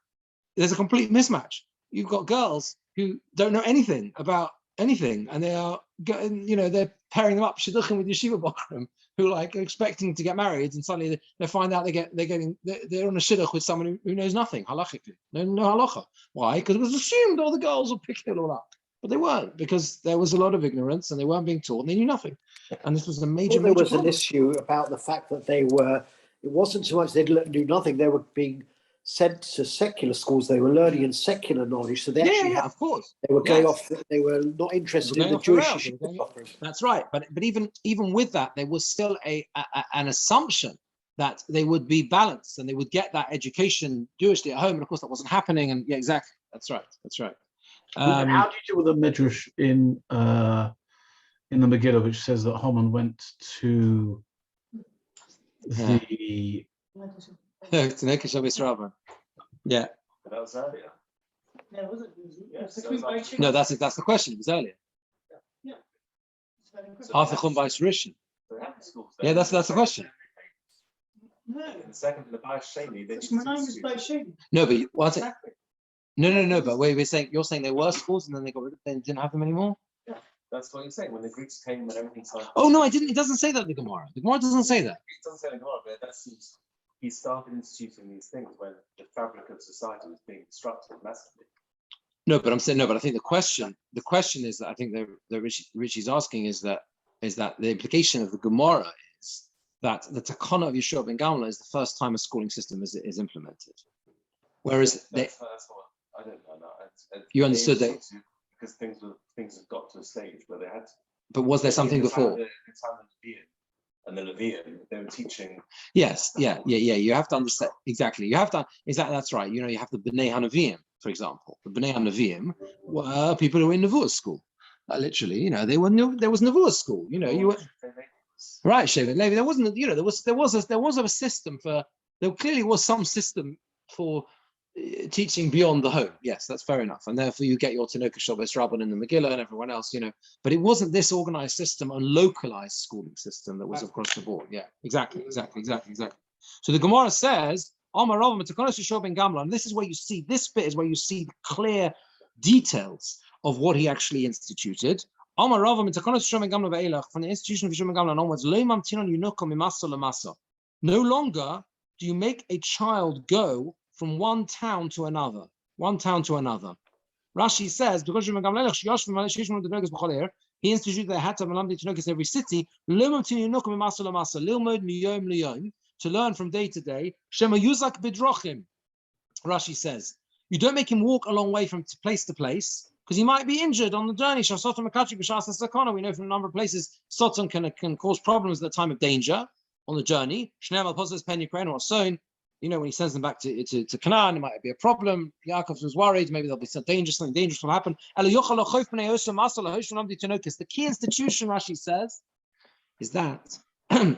there's a complete mismatch. You've got girls who don't know anything about anything, and they are getting, they're pairing them up shidduchim with yeshiva bochrim who are expecting to get married, and suddenly they find out they're on a shidduch with someone who knows nothing halachically, no halacha. Why? Because it was assumed all the girls would pick it all up, but they weren't, because there was a lot of ignorance and they weren't being taught and they knew nothing. And this was a major. Well, there was problem. an issue about the fact that they were. It wasn't so much they knew nothing; they were being sent to secular schools. They were learning in secular knowledge, so they actually had, of course, they were going off. They were not interested in the Jewish. That's right, but even with that, there was still an assumption that they would be balanced and they would get that education Jewishly at home, and of course that wasn't happening. And yeah, exactly, that's right. How do you deal with the midrash in the Megillah, which says that Haman went to the Yeah. But that was earlier. No, was it? Yes, No, that's the question. It was earlier. Yeah. Hafechum Bais Rishon. Schools, Yeah, that's the question. No, In the second, the Bais Sheni, they my name is Baishim. No, but what's it? Exactly. No. But wait, you're saying there were schools and then they got rid of them, they didn't have them anymore. That's what you're saying. When the Greeks came, when everything started. Oh no, I didn't. It doesn't say that in the Gemara. The Gemara doesn't say that. It doesn't say in the Gemara, but that seems he started instituting these things when the fabric of society was being disrupted massively. No, but I'm saying no. But I think the question is that I think the Richie's asking is that the implication of the Gemara is that the Takana of Yeshua ben Gamla is the first time a schooling system is implemented. Whereas that's what I don't know. No, you understood that because things have got to a stage where they had to. But was there something before? The time of the Levian and the Levian, they were teaching. Yes, yeah. You have to understand exactly. You have to. That's right. You have the Bnei Hanavim, for example. The Bnei Hanavim were people who were in Nevuah school. Literally, there was Nevuah school. You were right, Shevet Levi. There wasn't. There was a system for. There clearly was some system for teaching beyond the home. Yes, that's fair enough. And therefore you get your Tanoka Shabbos Rabban in the Megillah and everyone else, but it wasn't this organized system, a localized schooling system that was across the board. Yeah, exactly. So the Gemara says, and this is where you see, this bit is where you see the clear details of what he actually instituted. From the institution of Yeshua ben Gamla onwards, no longer do you make a child go from one town to another. Rashi says, because he instituted the Hatta Malamdi Tinokas in every city, to learn from day to day. Shema Yuzak Bidrochim. Rashi says, you don't make him walk a long way from place to place, because he might be injured on the journey. We know from a number of places, Soton can cause problems at the time of danger on the journey. When he sends them back to Canaan, it might be a problem. Yaakov was worried, maybe there'll be something dangerous will happen. The key institution, Rashi says, is that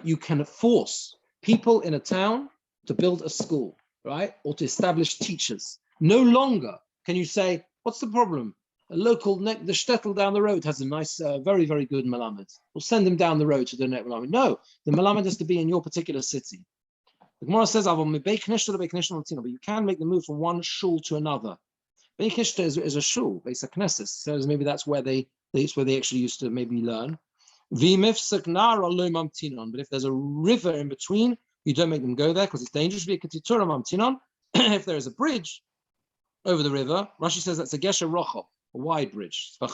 you can force people in a town to build a school, right? Or to establish teachers. No longer can you say, what's the problem? A local, the shtetl down the road has a nice, very, very good Melamed. We'll send them down the road to the net Melamed. No, the Melamed has to be in your particular city. The Gemara says, but you can make the move from one shul to another. Beit Knishta is a shul, Beis HaKnesses. So maybe that's where they actually used to maybe learn. But if there's a river in between, you don't make them go there because it's dangerous. If there is a bridge over the river, Rashi says that's a gesher rocha, a wide bridge. You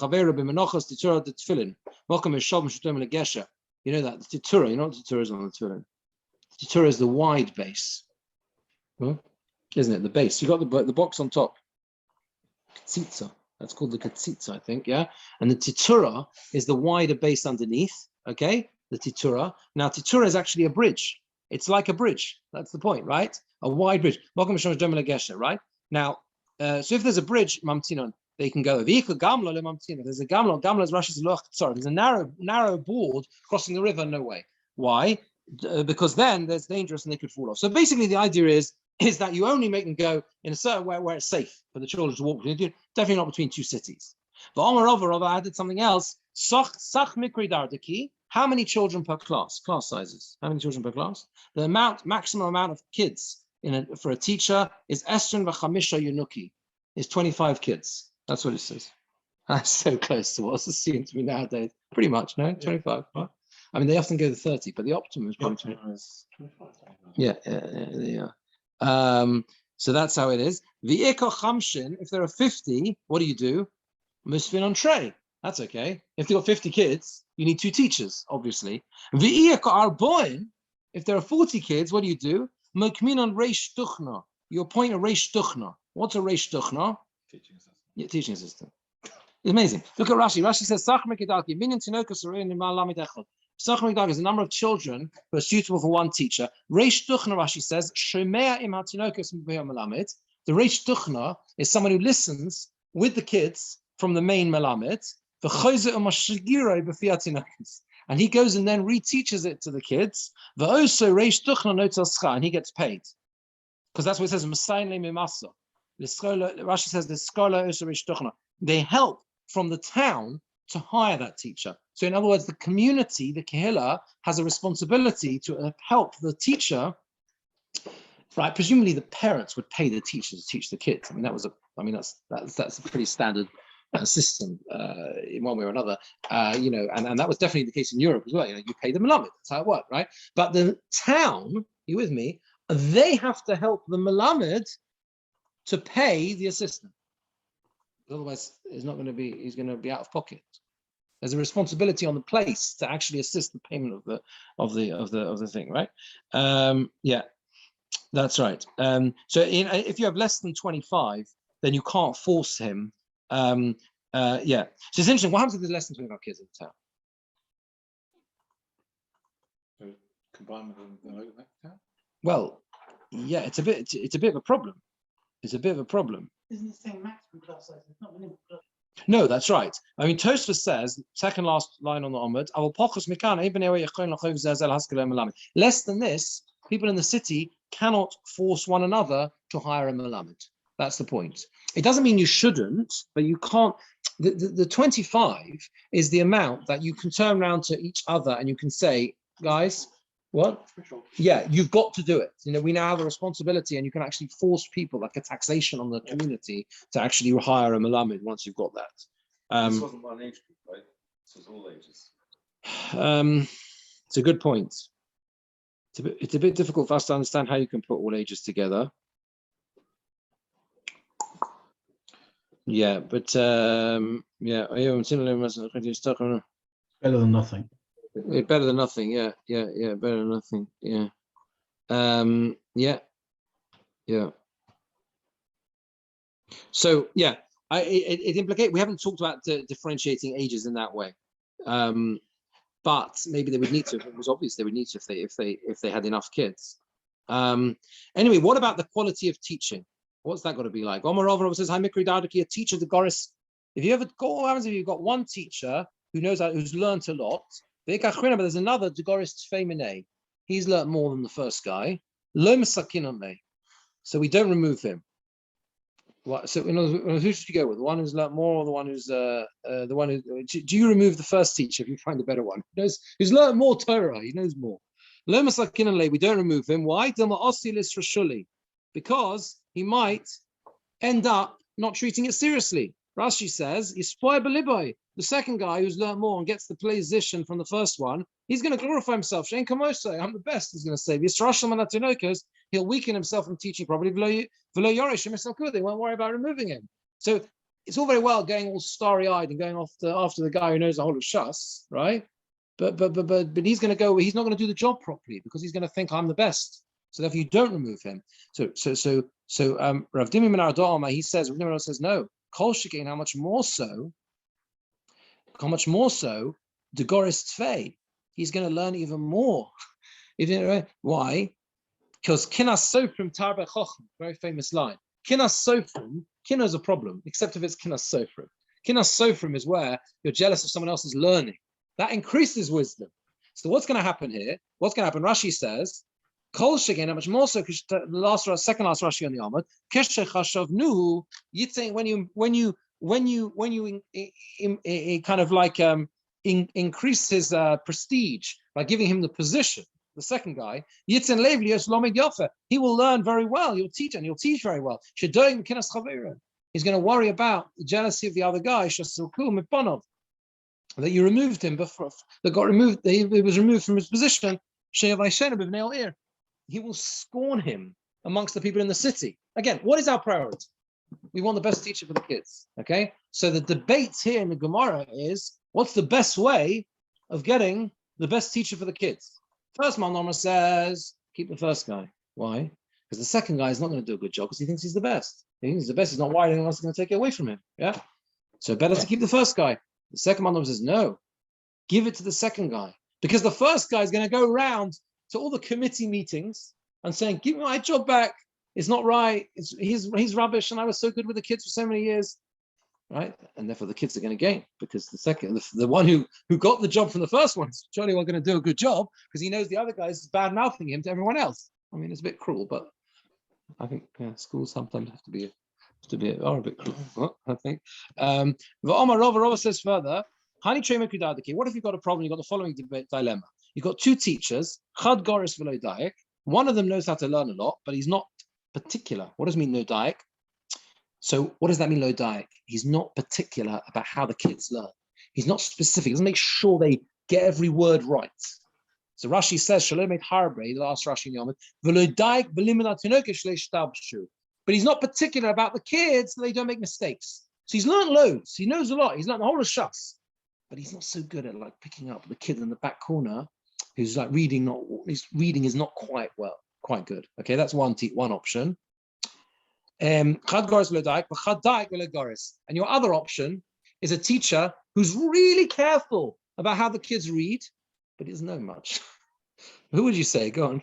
know that the titura, you know what the titura is on the tefillin? The titura is the wide base, isn't it? The base. You got the box on top. Katzitza. That's called the katzitza, I think. Yeah. And the titura is the wider base underneath. Okay. the titura. Now, titura is actually a bridge. It's like a bridge. That's the point, right? A wide bridge. Right? Now, so if there's a bridge, mamtinon, they can go. If there's a gamla is Rashi's loch. Sorry, there's a narrow board crossing the river. No way. Why? Because then there's dangerous and they could fall off. So basically, the idea is that you only make them go in a certain way where it's safe for the children to walk. Definitely not between two cities. But Omarova added something else. Sach mikri dardaki. How many children per class? Class sizes. How many children per class? The maximum amount of kids for a teacher is Esrin v'chamisha yunuki. Is 25 kids. That's what it says. That's so close to what's assumed to be nowadays. Pretty much, no? 25. Right? I mean, they often go to 30, but the optimum is probably 25. Yeah. So that's how it is. The Eko Chamshin, if there are 50, what do? Musfin on tray. That's okay. If you've got 50 kids, you need 2 teachers, obviously. The Eko Arboin, if there are 40 kids, what do? Mokmin on Reish Tuchna. You appoint a Reish Tuchna. What's a Reish Tuchna? Teaching assistant. Yeah, teaching assistant. It's amazing. Look at Rashi. Rashi says, Sach Mekidaki, Minyan Tinokas Arin Malamid Echad. Sach Mekidaki is the number of children who are suitable for one teacher. Reish Tuchna, Rashi says, Shemea Im HaTinokas Malamid. The Reish Tuchna is someone who listens with the kids from the main Malamed. And he goes and then reteaches it to the kids. And he gets paid. Because that's what it says, Rashi says, they help from the town to hire that teacher. So in other words, the community, the Kehillah, has a responsibility to help the teacher, right? Presumably the parents would pay the teachers to teach the kids. That's a pretty standard system in one way or another, and that was definitely the case in Europe as well. You pay the Melamed, that's how it worked, right? But the town, you with me? They have to help the Melamed to pay the assistant. Otherwise, he's going to be out of pocket. There's a responsibility on the place to actually assist the payment of the thing, right? Yeah, that's right. So if you have less than 25, then you can't force him. Yeah. So it's interesting. What happens if there's less than 25 kids in the town? Combined with the town? Well, yeah, it's a bit of a problem. It's a bit of a problem. Isn't the same maximum class size? It's not minimum class. No, that's right. I mean, Tosfos says, second last line on the Omid, less than this, people in the city cannot force one another to hire a Melamed. That's the point. It doesn't mean you shouldn't, but you can't. The 25 is the amount that you can turn around to each other and you can say, guys, what? Yeah, you've got to do it. We now have a responsibility, and you can actually force people, like a taxation on the community, to actually hire a Melamed once you've got that. This wasn't one age group, right? This was all ages. It's a good point. It's a bit difficult for us to understand how you can put all ages together. Yeah, but yeah, Better than nothing. Better than nothing. Yeah, better than nothing. Yeah, yeah. So yeah, it implicates. We haven't talked about differentiating ages in that way, but maybe they would need to. It was obvious they would need to if they had enough kids. Anyway, what about the quality of teaching? What's that got to be like? Omarov says, "Hi, Mikri Dardaki, a teacher the Goris." If you ever go, what happens if you've got one teacher who's learned a lot? But there's another Degoris Tfeimine. He's learnt more than the first guy. Lo Masakiname. So we don't remove him. What? So who should you go with? The one who's learnt more, or the one who's the one who? Do you remove the first teacher if you find a better one? Who's learnt more Torah? He knows more. Lo Masakiname. We don't remove him. Why? Because he might end up not treating it seriously. Rashi says, the second guy who's learned more and gets the position from the first one, he's going to glorify himself. I'm the best, he's going to say. He'll weaken himself from teaching properly. They won't worry about removing him. So it's all very well going all starry-eyed and going after the guy who knows the whole of Shas, right? But he's going to go, he's not going to do the job properly because he's going to think I'm the best. So therefore you don't remove him. So Rav Dimi ben Arda'ama, he says, no. Kol Shekain, how much more so, Degoris Tfei. he's going to learn even more. Why? Because kinas sofrim tarbe chochem, very famous line. Kinas sofrim, kina is a problem, except if it's kinas sofrim. Kinas sofrim is where you're jealous of someone else's learning. That increases wisdom. So what's going to happen here? What's going to happen? Rashi says, Kol shegen, much more so, the second last Rashi on the Amud, keshe chashavnu, when you kind of like increase his prestige by giving him the position, the second guy, Yitzen Levli Yoslomed Yofa, he will learn very well, he'll teach and he'll teach very well. He's going to worry about the jealousy of the other guy, that you removed him before, that got removed, he was removed from his position. He will scorn him amongst the people in the city. Again, what is our priority? We want the best teacher for the kids. Okay, so the debate here in the Gemora is what's the best way of getting the best teacher for the kids. First Malnoma says keep the first guy. Why? Because the second guy is not going to do a good job because he thinks he's the best. He thinks he's the best. He's not worried anyone else is going to take it away from him. Yeah, so better to keep the first guy. The second Malnoma says no, give it to the second guy, because the first guy is going to go around to all the committee meetings and saying, give me my job back. It's not right. He's rubbish. And I was so good with the kids for so many years. Right. And therefore the kids are going to gain, because the one who got the job from the first one is surely not going to do a good job because he knows the other guy is bad mouthing him to everyone else. I mean, it's a bit cruel, but I think schools sometimes have to be a bit cruel, I think. Rava says further, what if you've got a problem? You've got the following dilemma. You've got two teachers, Chad Goris v'lo Daik. One of them knows how to learn a lot, but he's not particular. What does it mean, no Daik? So what does that mean, lo Daik? He's not particular about how the kids learn. He's not specific. He doesn't make sure they get every word right. So Rashi says, Shalom et harbre, the last Rashi in Yom, v'lo Daik v'limud atinoke shlei shtabshu. But he's not particular about the kids, so they don't make mistakes. So he's learned loads. He knows a lot. He's learned the whole of Shas. But he's not so good at like picking up the kid in the back corner who's like his reading is not quite good. Okay, that's one option. And your other option is a teacher who's really careful about how the kids read, but he doesn't know much. Who would you say? Go on.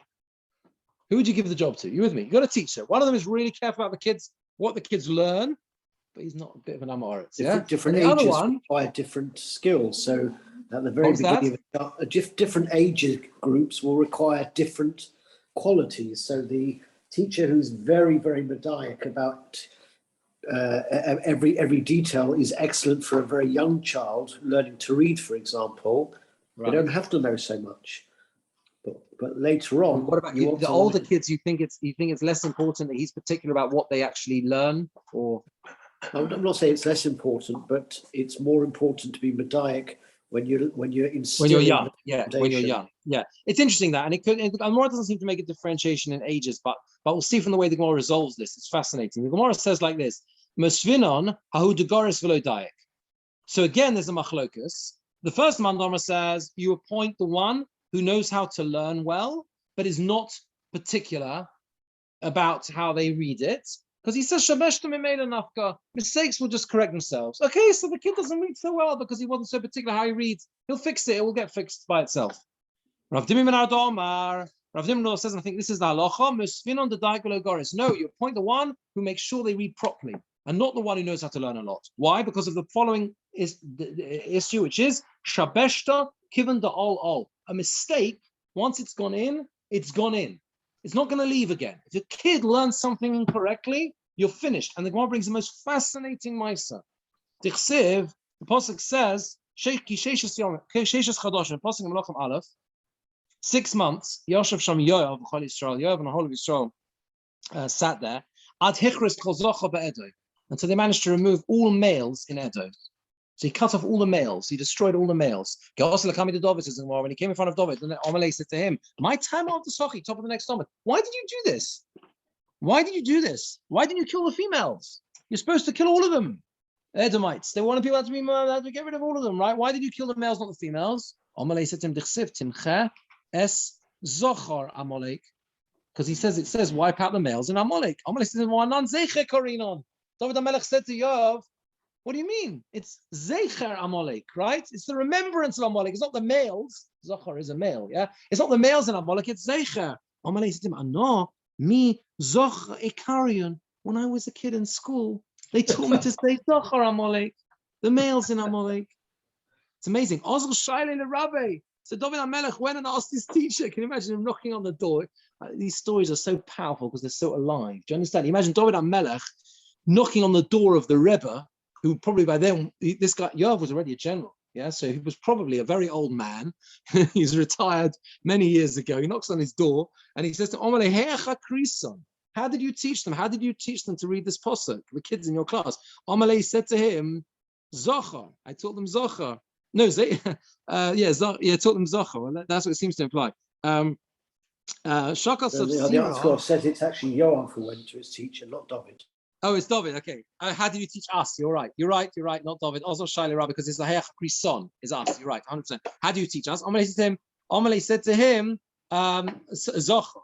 Who would you give the job to? You with me? You got a teacher. One of them is really careful about the kids, what the kids learn, but he's not a bit of an amoritz. Different ages require different skills. So at the very beginning, different age groups will require different qualities. So the teacher who's very, very medaic about every detail is excellent for a very young child learning to read, for example. Right. They don't have to know so much. But later on, what about the older kids? You think it's less important that he's particular about what they actually learn, or? I'm not saying it's less important, but it's more important to be medaic when you're young. Yeah, when you're young. Yeah, it's interesting that, and it Gemora doesn't seem to make a differentiation in ages, but we'll see from the way the Gemora resolves this. It's fascinating. The Gemora says like this: Mesvinon hahu degoris v'lo daik. So again, there's a machlokus. The first mandama says you appoint the one who knows how to learn well, but is not particular about how they read it. Because he says, mistakes will just correct themselves. Okay, so the kid doesn't read so well because he wasn't so particular how he reads. He'll fix it. It will get fixed by itself. Rav Dimon says, I think this is the halacha. No, you appoint the one who makes sure they read properly and not the one who knows how to learn a lot. Why? Because of the following the issue, which is shabeshta kivan da all. A mistake, once it's gone in, it's gone in. It's not going to leave again. If your kid learns something incorrectly, you're finished. And the Gemara brings the most fascinating ma'isa. The pasuk says, 6 months. Yoshev Sham Yoav v'chol Yisrael. Yoav and the whole of Israel sat there. Ad hichris kol zocha be'edo, until they managed to remove all males in Edo. So he cut off all the males. He destroyed all the males. When he came in front of David, then Amalek said to him, "My time of the sochi, top of the next stomach. Why did you do this? Why did you do this? Why didn't you kill the females? You're supposed to kill all of them. Edomites. They wanted people to get rid of all of them, right? Why did you kill the males, not the females?" Amalek said to him, "Timche es zochar Amalek," because it says wipe out the males in Amalek. Amalek says, "David Amalek said to Yoav, What do you mean? It's Zecher Amalek, right? It's the remembrance of Amalek. It's not the males. Zachar is a male, yeah? It's not the males in Amalek, it's Zecher. Amalek said to him, "Ano, me, Zoch Ikarion." When I was a kid in school, they taught me to say Zachar Amalek, the males in Amalek. It's amazing. Ozl Shaile le Rabbi. So David HaMelech went and asked his teacher. Can you imagine him knocking on the door? These stories are so powerful because they're so alive. Do you understand? Imagine David HaMelech knocking on the door of the Rebbe, who probably by then, this guy, Yoav was already a general. Yeah, so he was probably a very old man. He's retired many years ago. He knocks on his door and he says to Omele, how did you teach them? How did you teach them to read this posuk? The kids in your class. Omele said to him, Zochar. I taught them Zochar. No, taught them Zochar. Well, that's what it seems to imply. Shaka The article says it's actually Yoav who went to his teacher, not David. Oh, it's David. Okay. How did you teach us? You're right. You're right. Not David. Also Shaila Rabbi, because it's the Hayach Krison is us. You're right. 100%. How do you teach us? Amalei said to him, Zochar.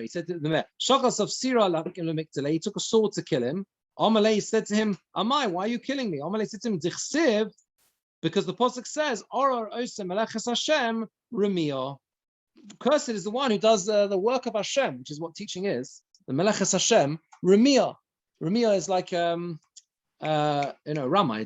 He said to the man, Shakas of Sira Lamikdale. He took a sword to kill him. Amalei said to him, Amai, why are you killing me? Amalei said to him, Dichsiv, because the pasuk says, Oror Osem Melechas Hashem Remiyah. Cursed is the one who does the work of Hashem, which is what teaching is. The Melechas Hashem, Remiyah. Remiyah is like Ramai,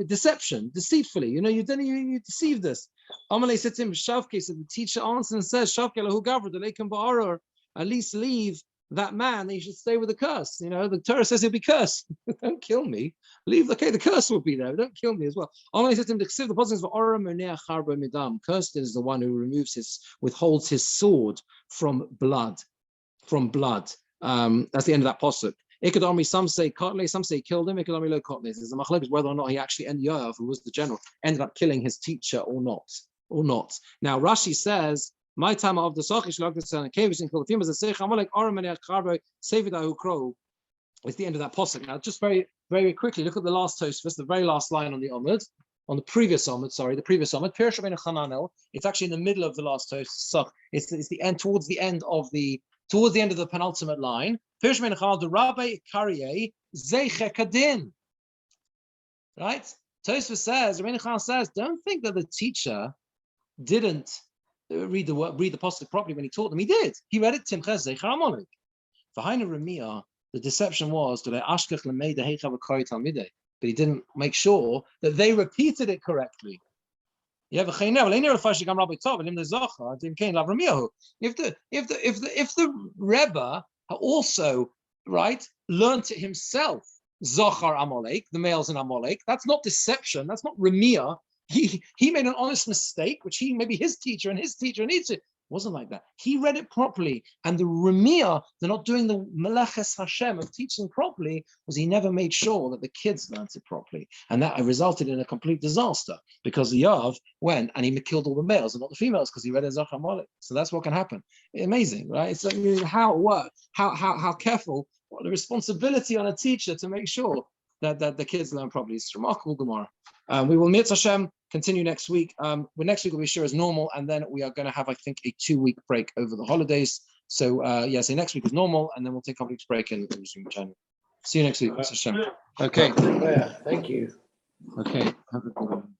deception, deceitfully. You deceived us. Amalei said to him, Shavke, so the teacher answers and says, Shavke lahu gavra deleikum ba'aror, at least leave that man, he should stay with the curse. The Torah says he'll be cursed. Don't kill me. Leave, okay, the curse will be there. Don't kill me as well. Amalei said to him, the positive for Ora Monea Charba Midam. Cursed is the one who withholds his sword from blood. That's the end of that posuk. Ikodomi, some say Kotle, some say killed him. Ikodomi lo Kotle. There's a machlokes whether or not he actually ended Yoav, who was the general, ended up killing his teacher or not. Now Rashi says, my time of the Sachish Lagdasan caves in Kolofim as a Seich Amalek Aramanech Karbo Sevidahu Crow. It's the end of that posuk. Now, just very, very quickly, look at the last Tosfos, the very last line on the Omid, the previous Omid. Pirush Rabbeinu Chananel. It's actually in the middle of the last Tosfos. It's the end, towards the end of the penultimate line. Pirush Rabbeinu Chananel, the Rabbi Karye Zeiche Kadin. Right? Tosfos says, Rabbeinu Chananel says, don't think that the teacher didn't read the pasuk properly when he taught them. He did. He read it Timchez Zeicher Amalek. For Hainu Ramiyah, the deception was that he didn't make sure that they repeated it correctly. If the Rebbe also learned it himself, Zochar Amalek, the males in Amalek, that's not deception, that's not Ramiyah. He made an honest mistake, which maybe his teacher needs to. Wasn't like that. He read it properly, and the Ramiyah, they're not doing the Meleches Hashem of teaching properly, was he never made sure that the kids learned it properly, and that resulted in a complete disaster because Yoav went and he killed all the males and not the females because he read Zochar Amalek. So that's what can happen. Amazing, right? It's like how it works, how careful, what the responsibility on a teacher to make sure that the kids learn properly. It's remarkable Gemora. We will meet Hashem, continue next week. Next week will be sure as normal, and then we are going to have, I think, a 2-week break over the holidays. So so next week is normal, and then we'll take a couple weeks break and resume January. See you next week, Hashem. Okay. Yeah, thank you. Okay. Have a good one.